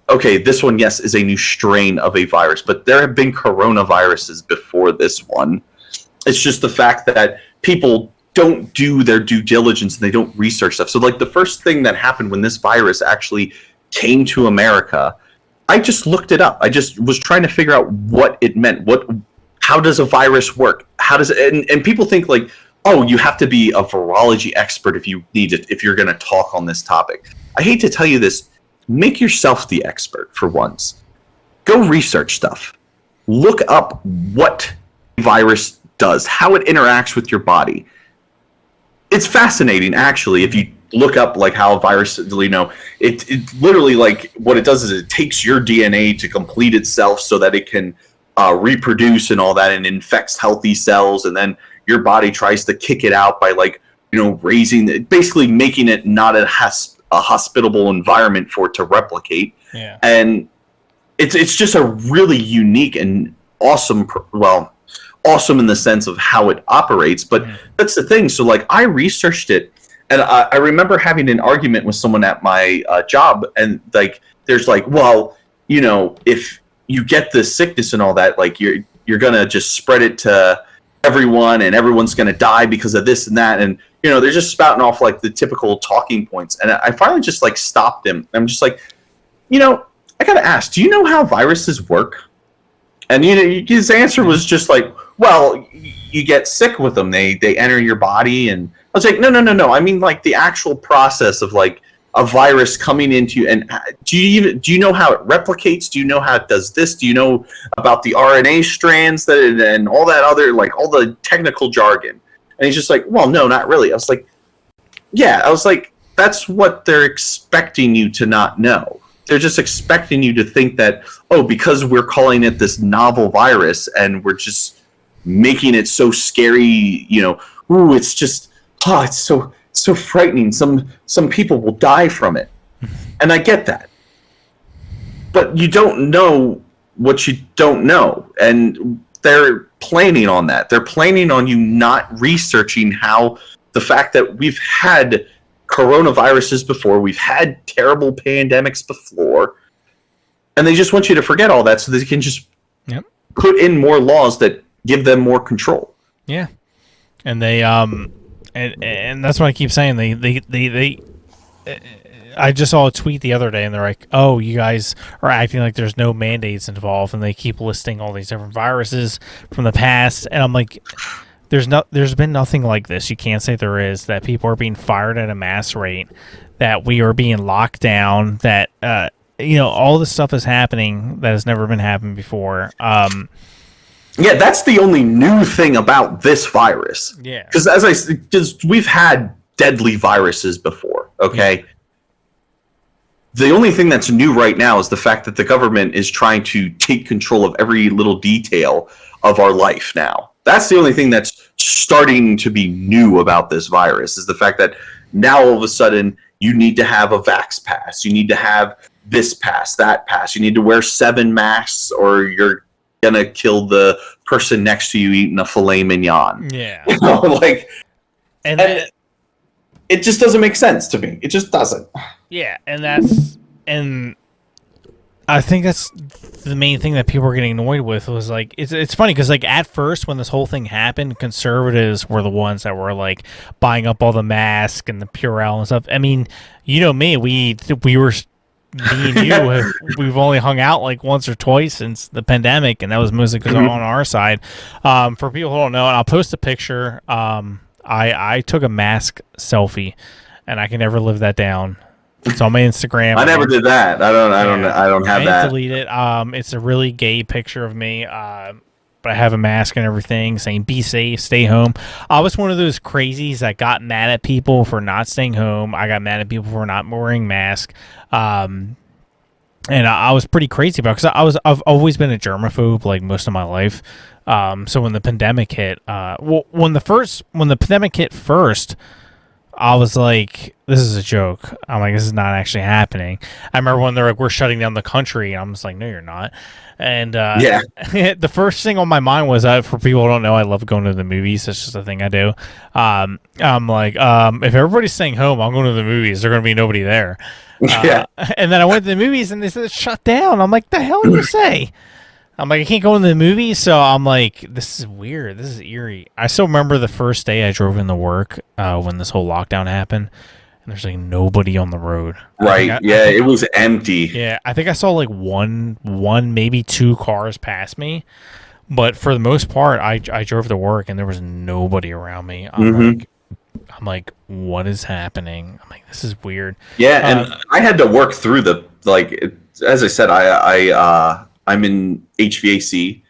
okay, this one, yes, is a new strain of a virus, but there have been coronaviruses before this one. It's just the fact that people don't do their due diligence and they don't research stuff. So, like, the first thing that happened when this virus actually came to America, I just looked it up. I just was trying to figure out what it meant. How does a virus work? How does it, and people think like, oh, you have to be a virology expert if you're going to talk on this topic. I hate to tell you this. Make yourself the expert for once. Go research stuff. Look up what virus does, how it interacts with your body. It's fascinating, actually, if you look up like how a virus, it literally, like, what it does is it takes your DNA to complete itself so that it can reproduce and all that, and infects healthy cells, and then your body tries to kick it out by basically making it not a hospitable environment for it to replicate. Yeah. And it's just a really unique and awesome in the sense of how it operates, but that's the thing. So, like, I researched it, and I remember having an argument with someone at my job, and like, there's like, well, if you get this sickness and all that, like, you're gonna just spread it to everyone, and everyone's gonna die because of this and that, and they're just spouting off like the typical talking points. And I finally just like stopped him. I'm just like, I gotta ask, do you know how viruses work? And his answer was just like, well, you get sick with them. They enter your body. And I was like, no. I mean, like, the actual process of like a virus coming into you. And do you know how it replicates? Do you know how it does this? Do you know about the RNA strands and all that other, like, all the technical jargon? And he's just like, well, no, not really. I was like, yeah. I was like, that's what they're expecting you to not know. They're just expecting you to think that, oh, because we're calling it this novel virus and we're just making it so scary, it's just, it's so frightening. Some people will die from it. And I get that. But you don't know what you don't know. And they're planning on that. They're planning on you not researching how the fact that we've had coronaviruses before, we've had terrible pandemics before, and they just want you to forget all that so they can just put in more laws that give them more control. Yeah, and they and that's what I keep saying. They I just saw a tweet the other day, and they're like, "Oh, you guys are acting like there's no mandates involved," and they keep listing all these different viruses from the past, and I'm like, there's been nothing like this. You can't say there is. That people are being fired at a mass rate, that we are being locked down, that all this stuff is happening that has never been happened before. Yeah, that's the only new thing about this virus. Yeah, because we've had deadly viruses before. Okay. Yeah. The only thing that's new right now is the fact that the government is trying to take control of every little detail of our life now. That's the only thing that's starting to be new about this virus, is the fact that now all of a sudden you need to have a vax pass. You need to have this pass, that pass. You need to wear 7 masks or you're going to kill the person next to you eating a filet mignon. Yeah. And it just doesn't make sense to me. It just doesn't. Yeah, and I think that's the main thing that people were getting annoyed with was like it's funny because like at first when this whole thing happened, conservatives were the ones that were like buying up all the masks and the Purell and stuff. I mean, you know me, we were me and you we've only hung out like once or twice since the pandemic, and that was mostly because on our side. For people who don't know, and I'll post a picture. I took a mask selfie, and I can never live that down. It's on my Instagram. I never did that. I don't have that. Delete it. It's a really gay picture of me. But I have a mask and everything, saying "Be safe, stay home." I was one of those crazies that got mad at people for not staying home. I got mad at people for not wearing masks. And I was pretty crazy about it because I've always been a germaphobe like most of my life. So when the pandemic hit, when the pandemic hit first, I was like, this is a joke. I'm like, this is not actually happening. I remember when they're like, we're shutting down the country. I'm just like, no, you're not. And the first thing on my mind was, for people who don't know, I love going to the movies. It's just a thing I do. I'm like, if everybody's staying home, I'm going to the movies. There's going to be nobody there. And then I went to the movies and they said it's shut down. I'm like, the hell do you say? I'm like, I can't go into the movies, so I'm like, this is weird. This is eerie. I still remember the first day I drove into work when this whole lockdown happened, and there's like nobody on the road. Right? It was empty. Yeah, I think I saw like one, maybe 2 cars pass me, but for the most part, I drove to work and there was nobody around me. I'm like, what is happening? I'm like, this is weird. Yeah, and I had to work through as I said, I'm in HVAC,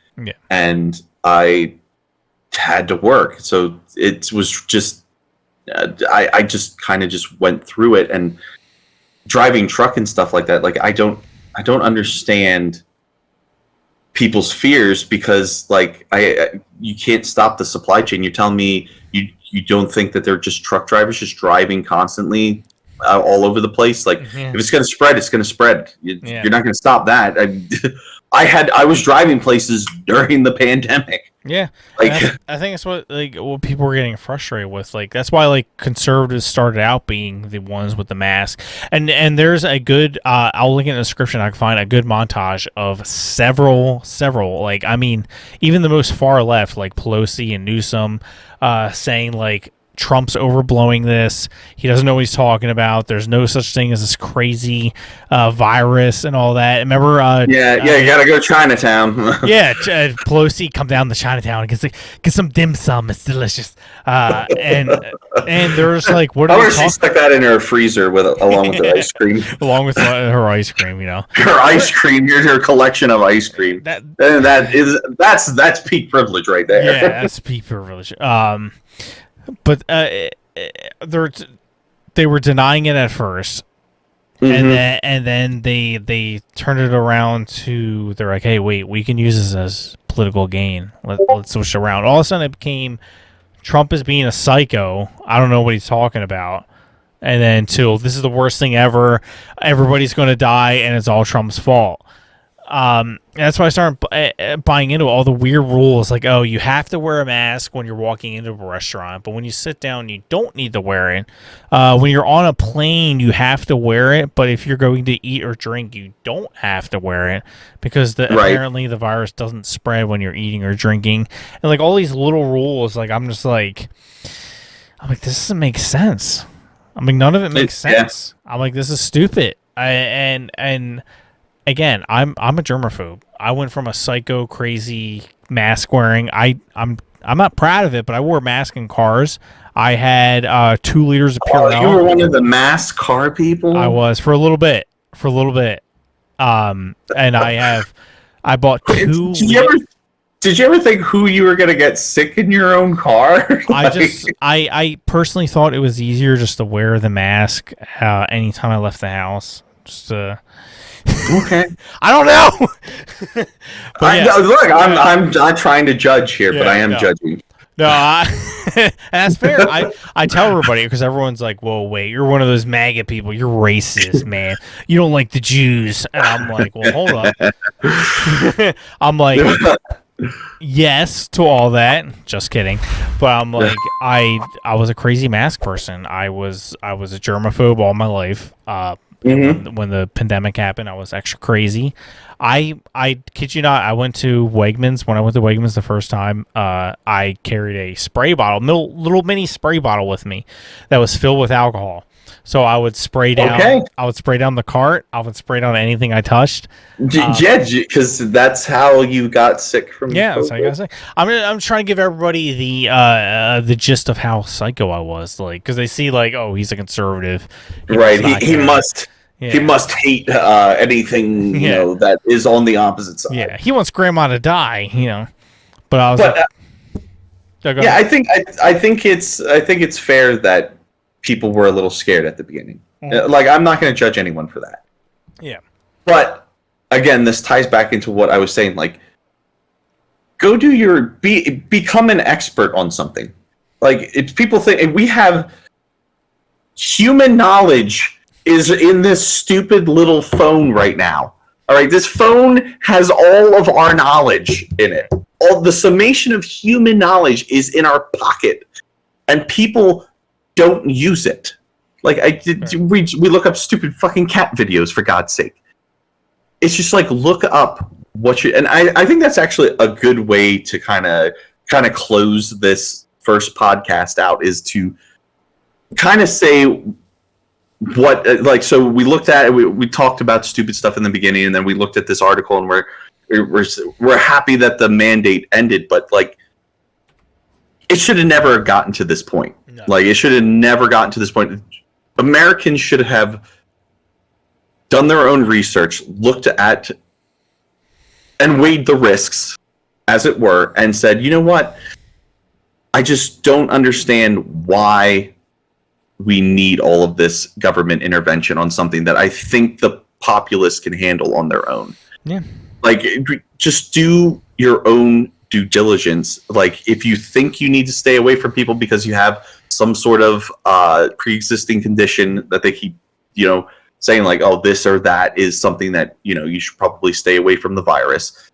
and I had to work, so it was just I just kind of just went through it, and driving truck and stuff like that. Like I don't understand people's fears because you can't stop the supply chain. You're telling me you don't think that they're just truck drivers just driving constantly all over the place? Like if it's going to spread, it's going to spread. You're not going to stop that. I was driving places during the pandemic. Yeah, I think that's what people were getting frustrated with. Like that's why conservatives started out being the ones with the mask. And there's a good I'll link in the description. I can find a good montage of several even the most far left like Pelosi and Newsom saying Trump's overblowing this. He doesn't know what he's talking about. There's no such thing as this crazy virus and all that. Remember? You gotta go to Chinatown. Pelosi come down to Chinatown and get some dim sum. It's delicious. And there's what are she stuck that in her freezer along with her ice cream. Along with her ice cream, Her ice cream. Here's her collection of ice cream. That's peak privilege right there. Yeah, that's peak privilege. But they were denying it at first, and then they turned it around to they're like, hey, wait, we can use this as political gain. Let's switch around. All of a sudden, it became Trump is being a psycho. I don't know what he's talking about. And then this is the worst thing ever. Everybody's going to die, and it's all Trump's fault. That's why I started buying into all the weird rules. Like, oh, you have to wear a mask when you're walking into a restaurant, but when you sit down, you don't need to wear it. When you're on a plane, you have to wear it, but if you're going to eat or drink, you don't have to wear it because apparently the virus doesn't spread when you're eating or drinking. And like all these little rules, like I'm like, this doesn't make sense. I'm like, none of it makes sense. Yeah. I'm like, this is stupid. And again, I'm a germaphobe. I went from a psycho crazy mask wearing. I'm not proud of it, but I wore a mask in cars. I had 2 liters of Purell. You were one of the mask car people? I was for a little bit. And I bought 2. Did you ever think who you were gonna get sick in your own car? I personally thought it was easier just to wear the mask anytime I left the house. Just okay. I don't know. Look, I'm not trying to judge here, but I am judging. No, and that's fair. I tell everybody because everyone's like, "Whoa, wait, you're one of those MAGA people. You're racist, man. You don't like the Jews." And I'm like, "Well, hold up." I'm like, yes to all that. Just kidding. But I'm like, I was a crazy mask person. I was a germaphobe all my life. When the pandemic happened, I was extra crazy. I kid you not, I went to Wegmans. When I went to Wegmans the first time, I carried a spray bottle, little mini spray bottle with me that was filled with alcohol. So I would spray down. Okay. I would spray down the cart. I would spray down anything I touched. Because that's how you got sick from. Yeah, that's how you got sick. I'm trying to give everybody the gist of how psycho I was, like, because they see like, oh, he's a conservative, right? He must. Yeah. He must hate anything you know that is on the opposite side. Yeah, he wants grandma to die, But I was I think it's fair that people were a little scared at the beginning. Mm-hmm. Like, I'm not going to judge anyone for that. Yeah. But again, this ties back into what I was saying. Like, go become an expert on something. Like, it's people think we have human knowledge is in this stupid little phone right now. All right, this phone has all of our knowledge in it. All the summation of human knowledge is in our pocket, and people don't use it. Like, we look up stupid fucking cat videos, for God's sake. It's just like, look up what you. And I think that's actually a good way to kind of close this first podcast out, is to kind of say what, like, so we looked at it, we talked about stupid stuff in the beginning, and then we looked at this article, and we're happy that the mandate ended, but like, it should have never gotten to this point. No. Like, it should have never gotten to this point. Americans should have done their own research, looked at and weighed the risks, as it were, and said, you know what? I just don't understand why we need all of this government intervention on something that I think the populace can handle on their own. Yeah. Like, just do your own due diligence. Like, if you think you need to stay away from people because you have some sort of pre-existing condition that they keep, saying like, oh, this or that is something that, you should probably stay away from the virus,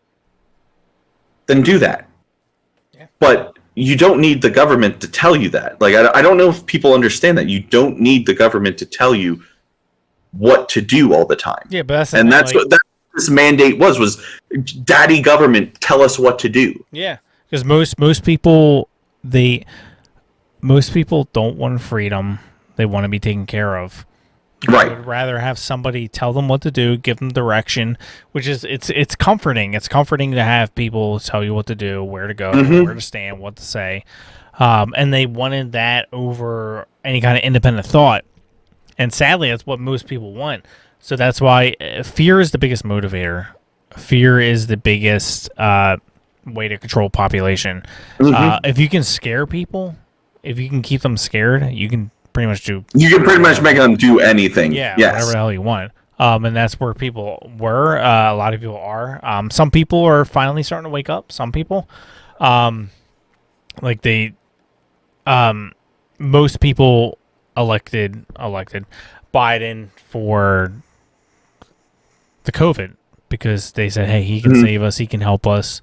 then do that. Yeah. But you don't need the government to tell you that. Like, I don't know if people understand that. You don't need the government to tell you what to do all the time. Yeah, but that's what this mandate was daddy government, tell us what to do. Yeah, because most people don't want freedom. They want to be taken care of. Right. They would rather have somebody tell them what to do, give them direction, which is it's comforting. It's comforting to have people tell you what to do, where to go, where to stand, what to say. And they wanted that over any kind of independent thought. And sadly, that's what most people want. So that's why fear is the biggest motivator. Fear is the biggest way to control population. If you can scare people, if you can keep them scared, you can pretty much do. You can pretty much make them do anything. Yeah, yes. Whatever the hell you want. And that's where people were. A lot of people are. Some people are finally starting to wake up. Some people, like they, most people elected Biden for the COVID because they said, hey, he can save us, he can help us.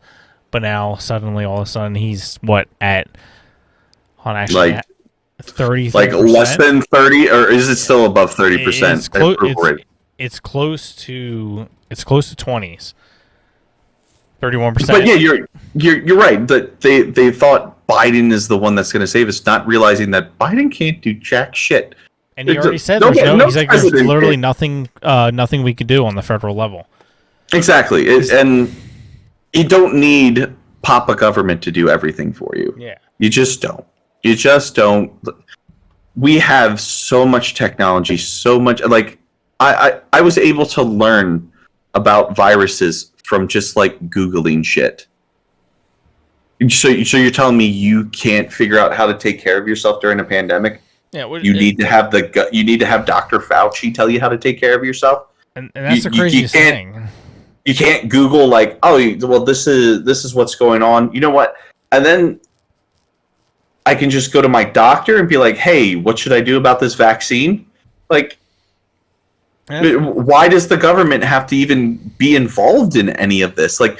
But now suddenly, all of a sudden, he's actually like 30, like less than 30, or is it still above 30%? It's close to 20s, 31%. But yeah, you're right. That they thought Biden is the one that's going to save us, not realizing that Biden can't do jack shit. And he already said there's literally nothing we could do on the federal level. Exactly, and you don't need Papa government to do everything for you. Yeah, you just don't. You just don't. We have so much technology, so much. Like I was able to learn about viruses from just like Googling shit. So you're telling me you can't figure out how to take care of yourself during a pandemic? Yeah, you need to have Dr. Fauci tell you how to take care of yourself. And that's the craziest thing. You can't Google like, oh, well, this is what's going on. You know what? And then I can just go to my doctor and be like, hey, what should I do about this vaccine? Like, why does the government have to even be involved in any of this? Like,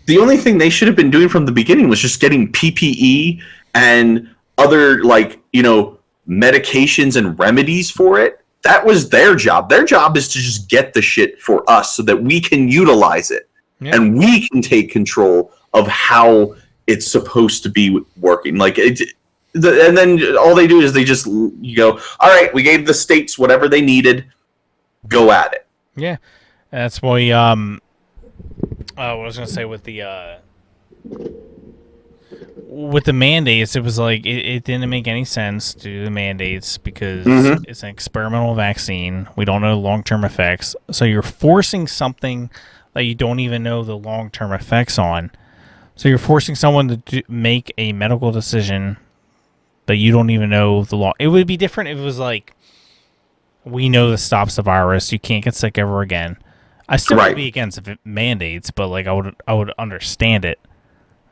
the only thing they should have been doing from the beginning was just getting PPE and other, like, medications and remedies for it. That was their job. Their job is to just get the shit for us so that we can utilize it. Yeah. And we can take control of how it's supposed to be working. Like, and then all they do is you go, all right, we gave the states whatever they needed. Go at it. Yeah. That's why, what I was going to say with the mandates, it was like it didn't make any sense to do the mandates because it's an experimental vaccine. We don't know long-term effects. So you're forcing something that you don't even know the long-term effects on. So you're forcing someone to make a medical decision that you don't even know the law. It would be different if it was like, we know this stops the virus. You can't get sick ever again. I still would be against mandates, but like I would understand it.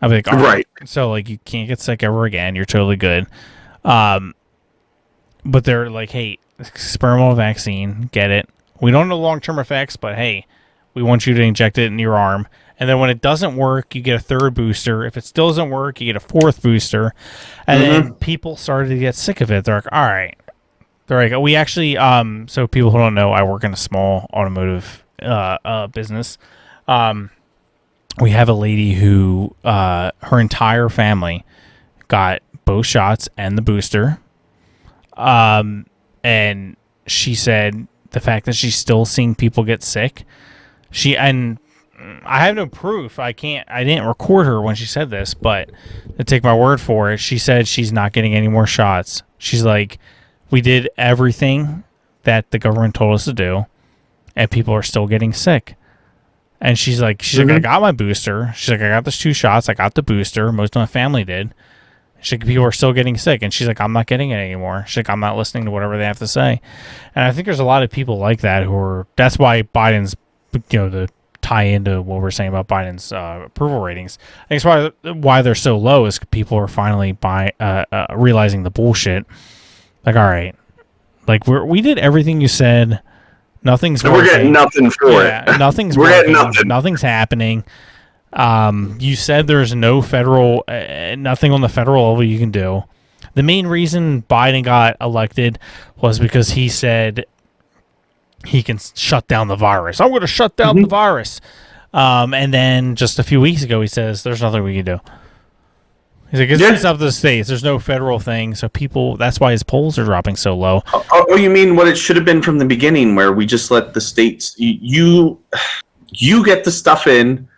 I'd be like, all right. So like you can't get sick ever again. You're totally good. But they're like, hey, experimental vaccine, get it. We don't know long-term effects, but hey, we want you to inject it in your arm. And then when it doesn't work, you get a third booster. If it still doesn't work, you get a fourth booster. And then people started to get sick of it. They're like, all right. They're like, we actually, so people who don't know, I work in a small automotive business. We have a lady who, her entire family got both shots and the booster. And she said the fact that she's still seeing people get sick, and I have no proof. I didn't record her when she said this, but to take my word for it, she said she's not getting any more shots. She's like, we did everything that the government told us to do, and people are still getting sick. And she's like, I got my booster. She's like, I got those 2 shots. I got the booster. Most of my family did. She's like, people are still getting sick. And she's like, I'm not getting it anymore. She's like, I'm not listening to whatever they have to say. And I think there's a lot of people like that that's why Biden's, to tie into what we're saying about Biden's approval ratings. I think it's why they're so low is people are finally realizing the bullshit. Like, all right, like we did everything you said. Nothing's working. We're getting nothing for it. Nothing's we're working. Getting nothing. Nothing's happening. You said there's no federal, nothing on the federal level you can do. The main reason Biden got elected was because he said he can shut down the virus. I'm going to shut down the virus. And then just a few weeks ago, he says there's nothing we can do. He's like, it's up to the states. There's no federal thing. So that's why his polls are dropping so low. Oh, you mean what it should have been from the beginning, where we just let the states, you get the stuff in,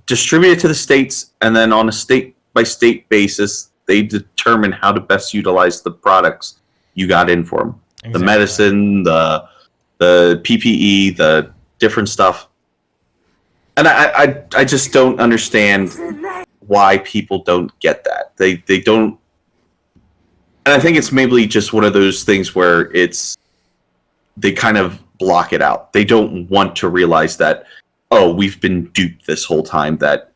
distribute it to the states, and then on a state-by-state basis, they determine how to best utilize the products you got in for them. Exactly. The medicine, the PPE, the different stuff. And I just don't understand why people don't get that. They don't. And I think it's maybe just one of those things where they kind of block it out. They don't want to realize that, oh, we've been duped this whole time, that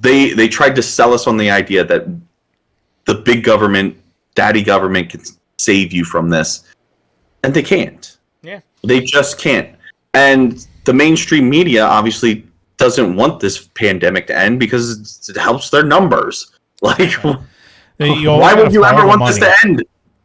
they tried to sell us on the idea that the big government, daddy government, can save you from this. And they can't. Yeah. They just can't. And the mainstream media obviously doesn't want this pandemic to end because it helps their numbers. Like, why would you ever want this to end?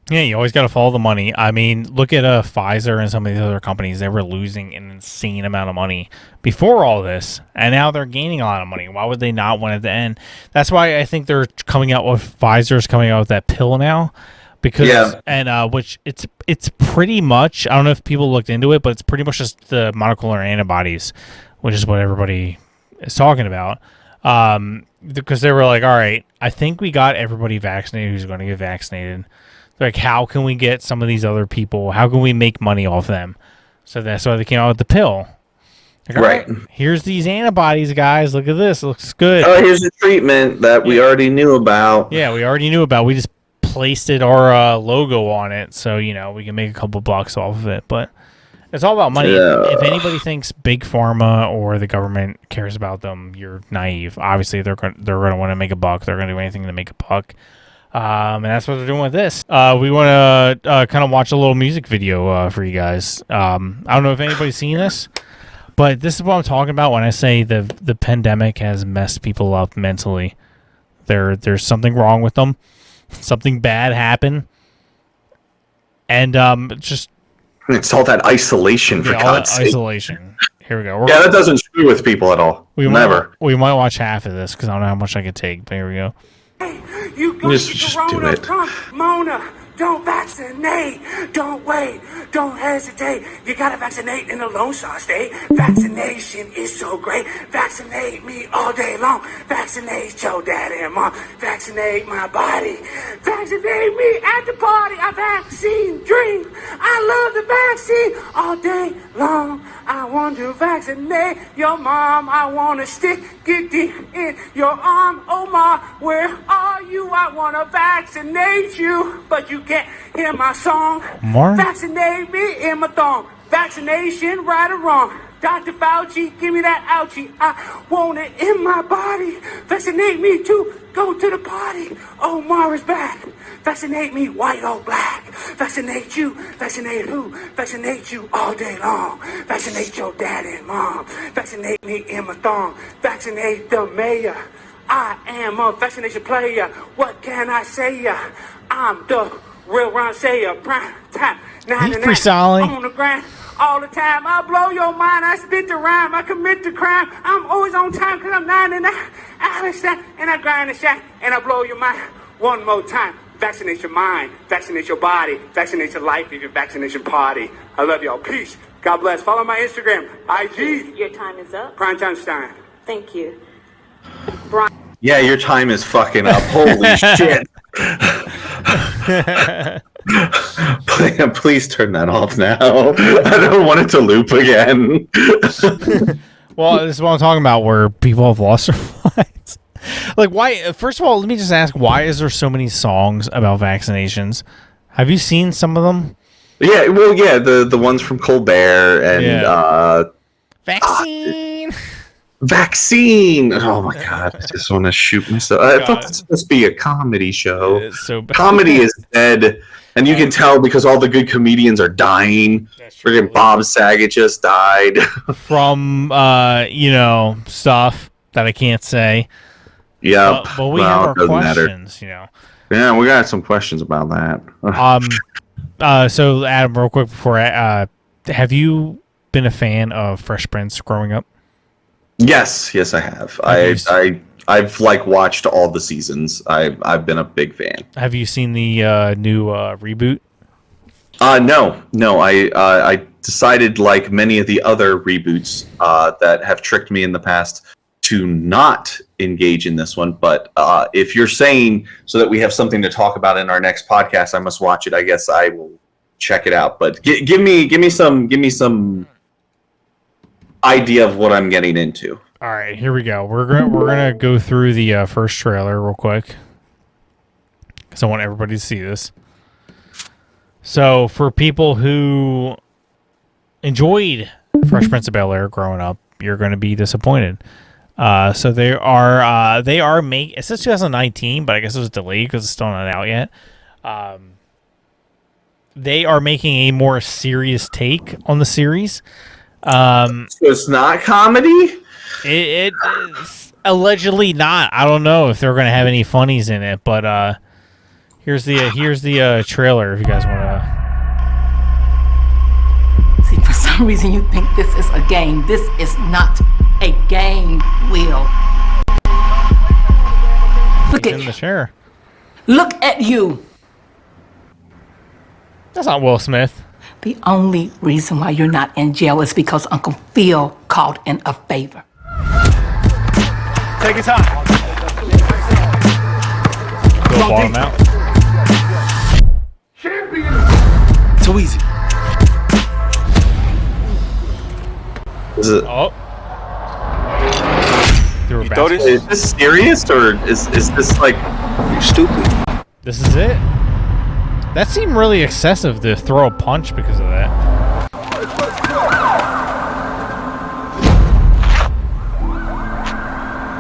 Yeah, you always got to follow the money. I mean, look at Pfizer and some of these other companies. They were losing an insane amount of money before all this, and now they're gaining a lot of money. Why would they not want it to end? That's why I think they're coming out with Pfizer's coming out with that pill now, because which it's pretty much, I don't know if people looked into it, but it's pretty much just the monoclonal antibodies, which is what everybody is talking about. Because they were like, all right, I think we got everybody vaccinated who's going to get vaccinated. Like, how can we get some of these other people? How can we make money off them? So that's why they came out with the pill. Like, right. Here's these antibodies, guys. Look at this. It looks good. Oh, here's a treatment that we already knew about. Yeah, we already knew about. We just placed our logo on it, so we can make a couple bucks off of it. But it's all about money. Yeah. If anybody thinks big pharma or the government cares about them, you're naive. Obviously, they're going to want to make a buck. They're going to do anything to make a buck. And that's what they're doing with this. We want to kind of watch a little music video for you guys. I don't know if anybody's seen this, but this is what I'm talking about when I say the pandemic has messed people up mentally. There's something wrong with them. Something bad happened. And it's all that isolation, for God's sake. Isolation. Here we go. That doesn't screw with people at all. We might watch half of this because I don't know how much I could take, but here we go. You go just do it. Mona, don't vaccinate. Don't wait. Don't hesitate. You gotta vaccinate in a Lone Star State. Vaccination is so great. Vaccinate me all day long. Vaccinate your dad and mom. Vaccinate my body. Vaccinate me at the party. A vaccine dream. I love the vaccine all day long. I want to vaccinate your mom. I want to stick it deep in your arm. Oh my, where are you? I want to vaccinate you, but you can't hear my song. More? Vaccinate me in my thong. Vaccination, right or wrong. Dr. Fauci, give me that ouchie. I want it in my body. Vaccinate me to go to the party. Omar is back. Vaccinate me, white or black. Vaccinate you. Vaccinate who? Vaccinate you all day long. Vaccinate your dad and mom. Vaccinate me in my thong. Vaccinate the mayor. I am a vaccination player. What can I say? I'm the real Ron Sayer. Prime time. He's freestyling. I'm on the grind all the time. I blow your mind. I spit the rhyme. I commit the crime. I'm always on time because I'm 99. And I grind the shine and I blow your mind one more time. Vaccinate your mind. Vaccinate your body. Vaccinate your life. Leave your vaccination party. I love y'all. Peace. God bless. Follow my Instagram. IG. Your time is up. Primetime Stein. Thank you. Brian. Yeah, your time is fucking up. Holy shit. Please turn that off now. I don't want it to loop again. Well, this is what I'm talking about, where people have lost their minds. Like, why? First of all, let me just ask, why is there so many songs about vaccinations? Have you seen some of them? Yeah, well, yeah, the ones from Colbert and vaccine. Vaccine. Oh my God! I just want to shoot myself. I thought this was supposed to be a comedy show. So comedy is dead, and you can tell because all the good comedians are dying. Friggin' Bob Saget just died from stuff that I can't say. Yep. But we have our questions. Yeah, we got some questions about that. So Adam, real quick before, have you been a fan of Fresh Prince growing up? Yes, I have. I've watched all the seasons. I've been a big fan. Have you seen the new reboot? No. I decided, like many of the other reboots that have tricked me in the past, to not engage in this one. But if you're saying so that we have something to talk about in our next podcast, I must watch it. I guess I will check it out. But give me some idea of what I'm getting into. All right, here we go. We're gonna go through the first trailer real quick because I want everybody to see this. So, for people who enjoyed Fresh Prince of Bel-Air growing up, you're going to be disappointed. So they are making. It says 2019, but I guess it was delayed because it's still not out yet. They are making a more serious take on the series. So it's not comedy. it's allegedly not. I don't know if they're going to have any funnies in it, but here's the trailer if you guys want to. See, for some reason you think this is a game. This is not a game, Will. Look In at the you. chair. Look at you. That's not Will Smith. The only reason why you're not in jail is because Uncle Phil called in a favor. Take your time. Go ball him out. Too easy. Is it? Oh. Threw a You throw this? Is this serious or is this like? You're stupid. This is it. That seemed really excessive to throw a punch because of that.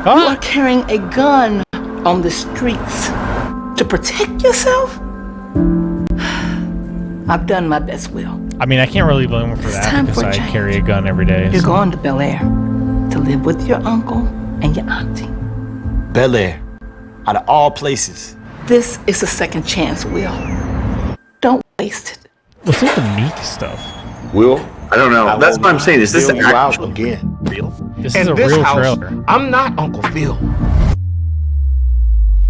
You are carrying a gun on the streets to protect yourself? I've done my best, Will. I mean, I can't really blame him for It's that time because for a I change. carry a gun every day. You're so- going to Bel-Air to live with your uncle and your auntie. Bel-Air. Out of all places. This is a second chance, Will. Don't waste it. What's with the meek stuff? Will, I don't know. That's what I'm saying. Is this Phil you out actual? again? This In is a this real house, trailer. I'm not Uncle Phil.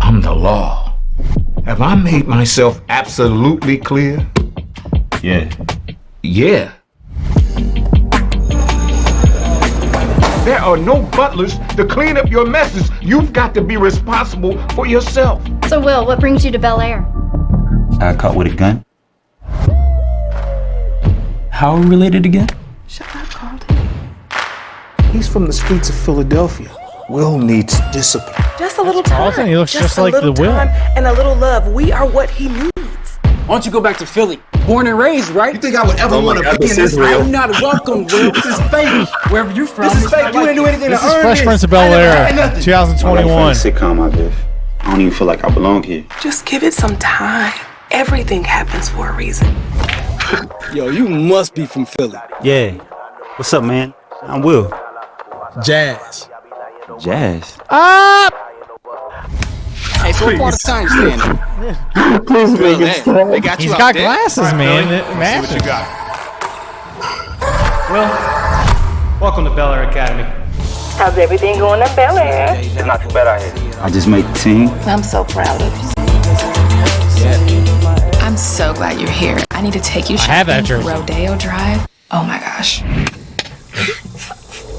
I'm the law. Have I made myself absolutely clear? Yeah. Yeah. There are no butlers to clean up your messes. You've got to be responsible for yourself. So, Will, what brings you to Bel-Air? I got caught with a gun. How are we related again? Shut up, Carlton. He's from the streets of Philadelphia. Will needs discipline. Just a little time. Carlton, he looks just a like little the Will. time and a little love. We are what he needs. Why don't you go back to Philly? Born and raised, right? You think I would ever want to be in this this is real. You're not welcome, Will. This is fake. Wherever you're from. This is fake. You didn't do anything This to is earn Fresh this. Prince of I never Bel-Air, had nothing. 2021. Sitcom, I guess. I don't even feel like I belong here. Just give it some time. Everything happens for a reason. Yo, you must be from Philly. Yeah. What's up, man? I'm Will. Jazz. Jazz. Hey, so what part of town you staying in? Please make it stop. They got you He's out got there. glasses, man. It matches. Welcome to Bel-Air Academy. How's everything going at Bel-Air? It's not too bad out here. I just made the team. I'm so proud of you. I'm so glad you're here. I need to take you I have that shopping. jersey. Rodeo Drive. Oh my gosh.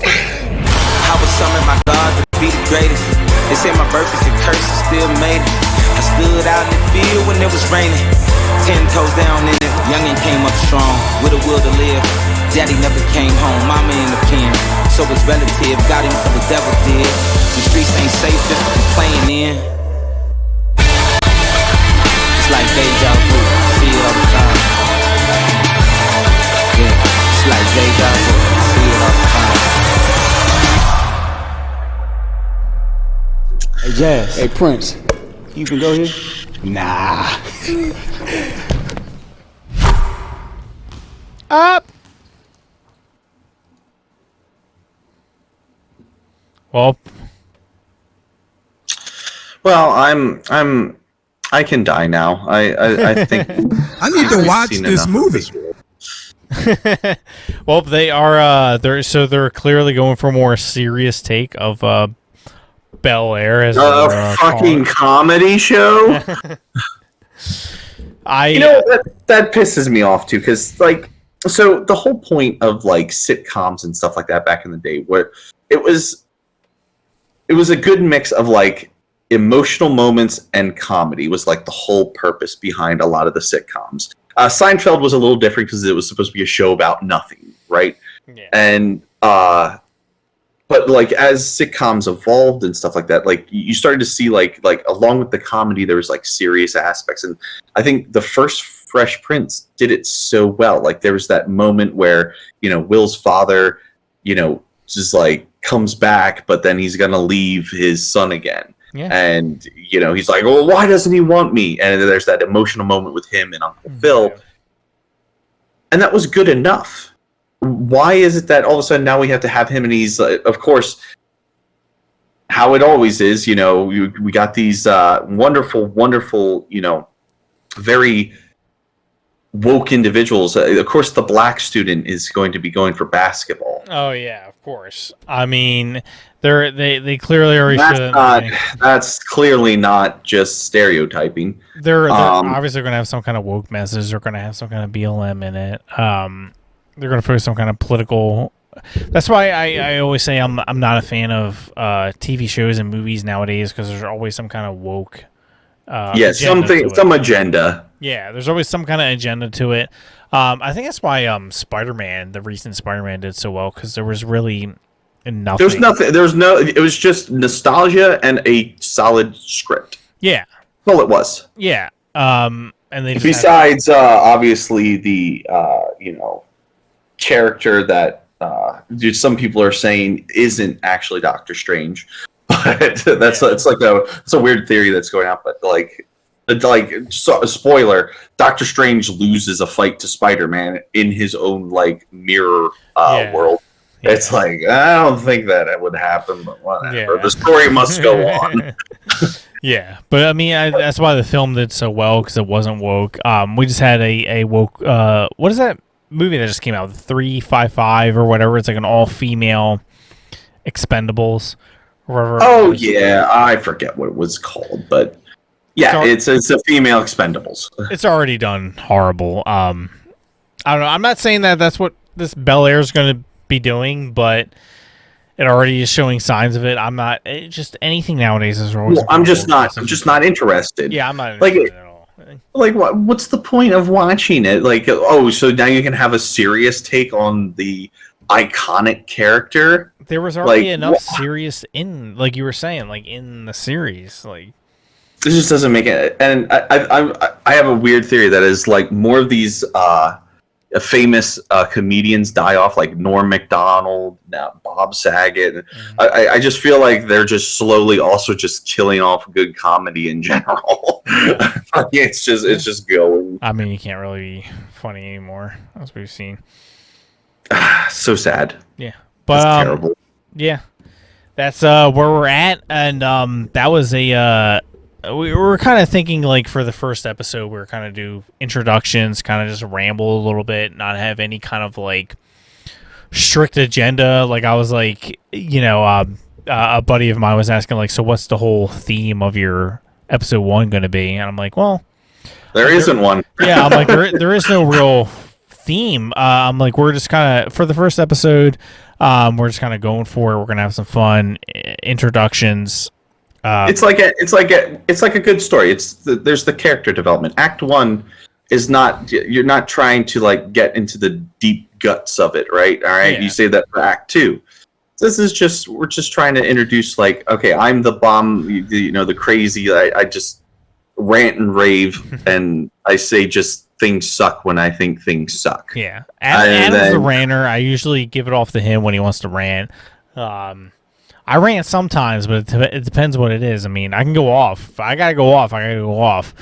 I was summoned by God to be the greatest. They say my birth is a curse, I still made it. I stood out in the field when it was raining. 10 toes down in it, youngin' came up strong, with a will to live. Daddy never came home, mama in the pen. So it's relative, got him so the devil did. The streets ain't safe just to be playing in. It's like deja vu, see it all the time. Yeah, it's like deja vu, see it all the time. Hey, Jazz. Hey, Prince. You can go here? Nah. Up. Well, I can die now. I think I need to watch seen this enough of movie. this. well, they are. They're clearly going for a more serious take of Bel-Air as A fucking comedy show. That pisses me off too, because so the whole point of sitcoms and stuff like that back in the day, where it was a good mix of emotional moments and comedy was the whole purpose behind a lot of the sitcoms. Seinfeld was a little different because it was supposed to be a show about nothing, right? Yeah. And but as sitcoms evolved and stuff like that, you started to see along with the comedy there was serious aspects, and I think the first Fresh Prince did it so well. There was that moment where Will's father just comes back, but then he's gonna leave his son again. Yeah. And he's like, well, why doesn't he want me? And then there's that emotional moment with him and Uncle Phil, and that was good enough. why is it that all of a sudden now we have to have him, and he's of course, how it always is, we got these wonderful, very woke individuals. Of course, the black student is going to be going for basketball. Oh yeah, of course. I mean, they clearly already that's clearly not just stereotyping. They're obviously going to have some kind of woke message. They're going to have some kind of BLM in it. They're going to focus some kind of political. That's why I always say I'm not a fan of TV shows and movies nowadays, because there's always some kind of woke. Some agenda. Yeah, there's always some kind of agenda to it. I think that's why Spider-Man, the recent Spider-Man, did so well, because there was really nothing. There was nothing. It was just nostalgia and a solid script. Yeah, that's all it was. Yeah. And they just besides obviously the character that some people are saying isn't actually Doctor Strange. But it's a weird theory that's going out. But spoiler: Doctor Strange loses a fight to Spider-Man in his own mirror world. Yeah. It's I don't think that would happen, but whatever. Yeah. The story must go on. Yeah, but I mean, that's why the film did so well, because it wasn't woke. We just had a woke. What is that movie that just came out? 355 or whatever. It's like an all-female Expendables. Oh yeah, I forget what it was called, but yeah, it's a female Expendables. It's already done horrible. I don't know. I'm not saying that that's what this Bel-Air is going to be doing, but it already is showing signs of it. I'm not. Just anything nowadays is always. Well, I'm just not interested. Yeah, I'm not interested at all. What's the point of watching it? So now you can have a serious take on the iconic character. There was already enough serious in, like you were saying, in the series. This just doesn't make it. And I have a weird theory that is more of these famous comedians die off, like Norm Macdonald, now Bob Saget. Mm-hmm. I just feel like they're just slowly also just killing off good comedy in general. It's just going. I mean, you can't really be funny anymore, as we've seen. So sad. Yeah, but terrible. Yeah, that's where we're at, and that was a. We were kind of thinking for the first episode, we were kind of do introductions, kind of just ramble a little bit, not have any kind of strict agenda. I was a buddy of mine was asking so what's the whole theme of your episode 1 going to be? And I'm like, well, there isn't one. Yeah, I'm like there is no real theme. I'm like, we're just kind of for the first episode, we're just kind of going for it. We're gonna have some fun introductions. It's like a good story. There's the character development. Act 1 is not, you're not trying to get into the deep guts of it, right? All right, yeah. You say that for Act 2. This is we're just trying to introduce okay, I'm the bomb, the crazy. I just rant and rave, and I say just things suck when I think things suck. Yeah, Adam's the ranter. I usually give it off to him when he wants to rant. I rant sometimes, but it depends what it is. I mean, I can go off. If I gotta go off, I gotta go off.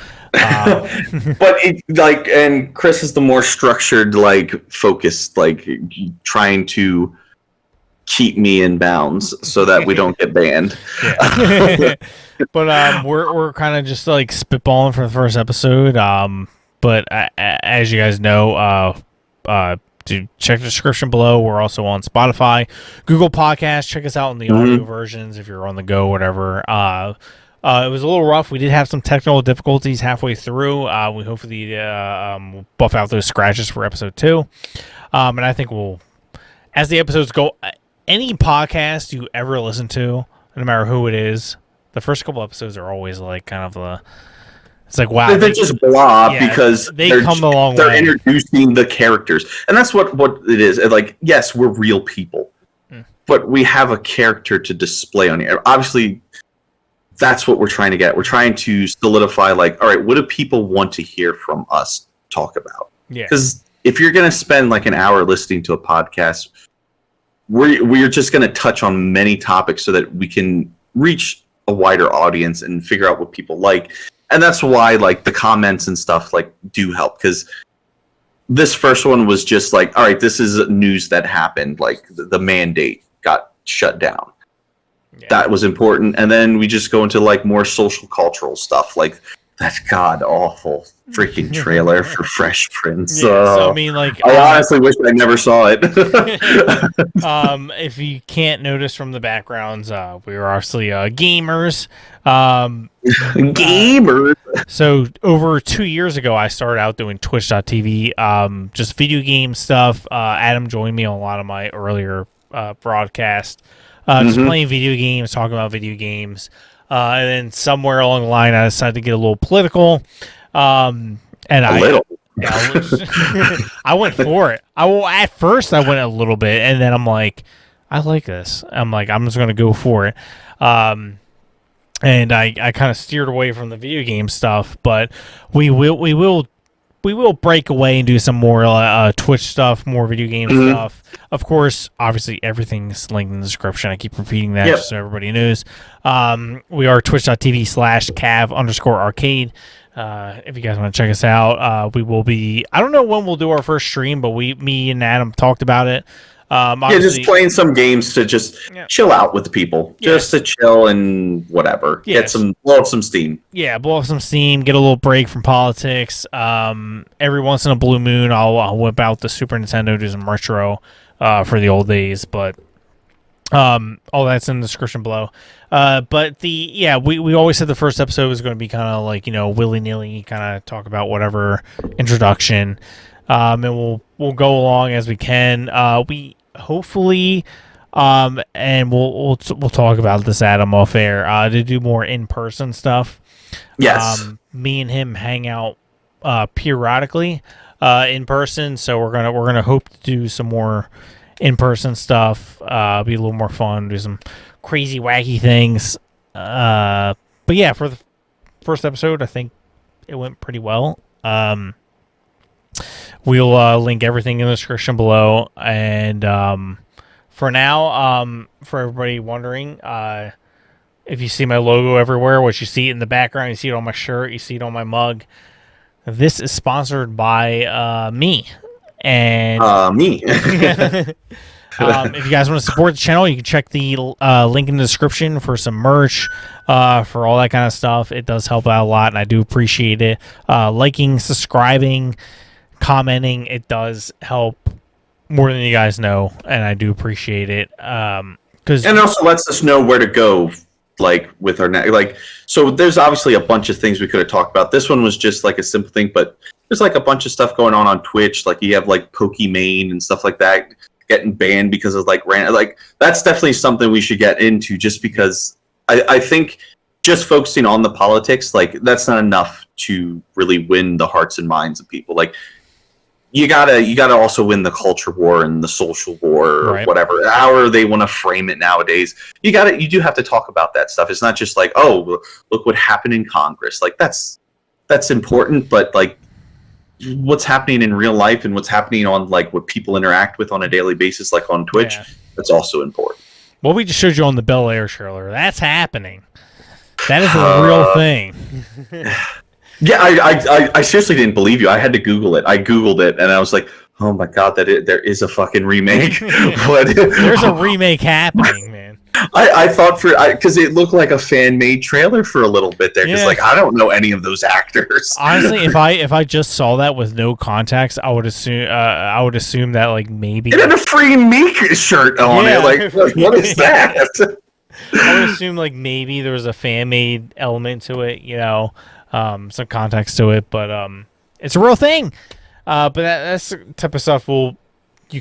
But and Chris is the more structured, focused, trying to keep me in bounds so that we don't get banned. Yeah. But we're kind of just spitballing for the first episode. But as you guys know, to check the description below. We're also on Spotify, Google Podcasts. Check us out in the audio versions if you're on the go, whatever. It was a little rough. We did have some technical difficulties halfway through. We hopefully we'll buff out those scratches for episode 2. And I think as the episodes go, any podcast you ever listen to, no matter who it is, the first couple episodes are always kind of the. It's wow. They're just blah because they're come a long way. They're introducing the characters, and that's what it is. Yes, we're real people, but we have a character to display on here. Obviously, that's what we're trying to get. We're trying to solidify. All right, what do people want to hear from us talk about? Yeah. Because if you're going to spend an hour listening to a podcast, we're just going to touch on many topics so that we can reach a wider audience and figure out what people like. And that's why, the comments and stuff, do help. Because this first one was just like, all right, this is news that happened. Like the mandate got shut down. Yeah. That was important. And then we just go into like more social cultural stuff, like that god awful freaking trailer for Fresh Prince. Yeah, so, I mean, like, I honestly wish I never saw it. If you can't notice from the backgrounds, we are obviously gamers. Gamers. So over 2 years ago, I started out doing Twitch.tv, just video game stuff. Adam joined me on a lot of my earlier broadcasts, just playing video games, talking about video games. And then somewhere along the line, I decided to get a little political. And I went for it. At first, I went a little bit, and then I'm like, I like this. I'm just going to go for it. And I kind of steered away from the video game stuff, but we will break away and do some more Twitch stuff, more video game stuff. Of course, obviously, everything's linked in the description. I keep repeating that just so everybody knows. We are twitch.tv/cav_arcade. If you guys want to check us out, we will be... I don't know when we'll do our first stream, but me and Adam talked about it. Just playing some games to just chill out with the people, just to chill and whatever. Blow up some steam. Yeah, blow up some steam. Get a little break from politics. Every once in a blue moon, I'll whip out the Super Nintendo, do some retro for the old days. But all that's in the description below. But we always said the first episode was going to be kind of like willy nilly, kind of talk about whatever introduction. And we'll go along as we can. We hopefully, and we'll talk about this, Adam, off air, to do more in-person stuff. Yes. Me and him hang out periodically in person, so we're gonna hope to do some more in-person stuff. Be a little more fun, do some crazy wacky things. But yeah, for the first episode, I think it went pretty well. We'll link everything in the description below. And for now, for everybody wondering, if you see my logo everywhere, what you see in the background, you see it on my shirt, you see it on my mug. This is sponsored by me. And me. If you guys want to support the channel, you can check the link in the description for some merch, for all that kind of stuff. It does help out a lot, and I do appreciate it. Liking, subscribing, commenting, it does help more than you guys know, and I do appreciate it. And also lets us know where to go, like with our so there's obviously a bunch of things we could have talked about. This one was just like a simple thing, but there's like a bunch of stuff going on Twitch. Like you have like Pokimane and stuff like that getting banned because of like that's definitely something we should get into, just because I think just focusing on the politics, like that's not enough to really win the hearts and minds of people. Like you gotta also win the culture war and the social war, or whatever, however they want to frame it nowadays. You do have to talk about that stuff. It's not just like, oh, look what happened in Congress. Like that's important, but like what's happening in real life and what's happening on like what people interact with on a daily basis, like on Twitch, that's also important. Well, we just showed you on the Bel-Air trailer. That's happening. That is a real thing. Yeah, I seriously didn't believe you. I had to Google it. I Googled it, and I was like, oh my god, there is a fucking remake. There's a remake happening, man. I thought because it looked like a fan-made trailer for a little bit there, because like I don't know any of those actors. Honestly, if I just saw that with no context, I would assume that like maybe it had a free Meek shirt on it. Like what is that? I would assume like maybe there was a fan-made element to it, some context to it, but it's a real thing. But that's the type of stuff you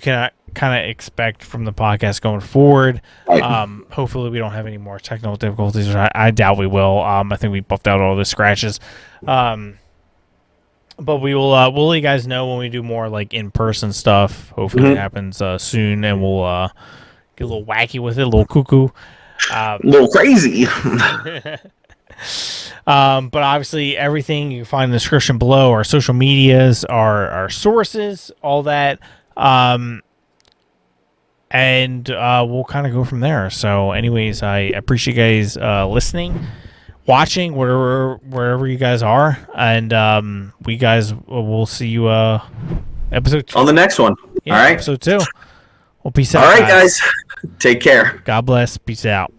can kind of expect from the podcast going forward. Hopefully we don't have any more technical difficulties, which I doubt we will. I think we buffed out all the scratches. But we'll let you guys know when we do more like in-person stuff. Hopefully it happens soon, and we'll get a little wacky with it, a little cuckoo. A little crazy. But obviously everything you can find in the description below, our social medias, our sources, all that. And we'll kind of go from there. So anyways, I appreciate you guys listening, watching, wherever you guys are, and we'll see you Episode 2. On the next one. Yeah, all right. Episode 2. Well, peace out. All right, guys. Take care. God bless. Peace out.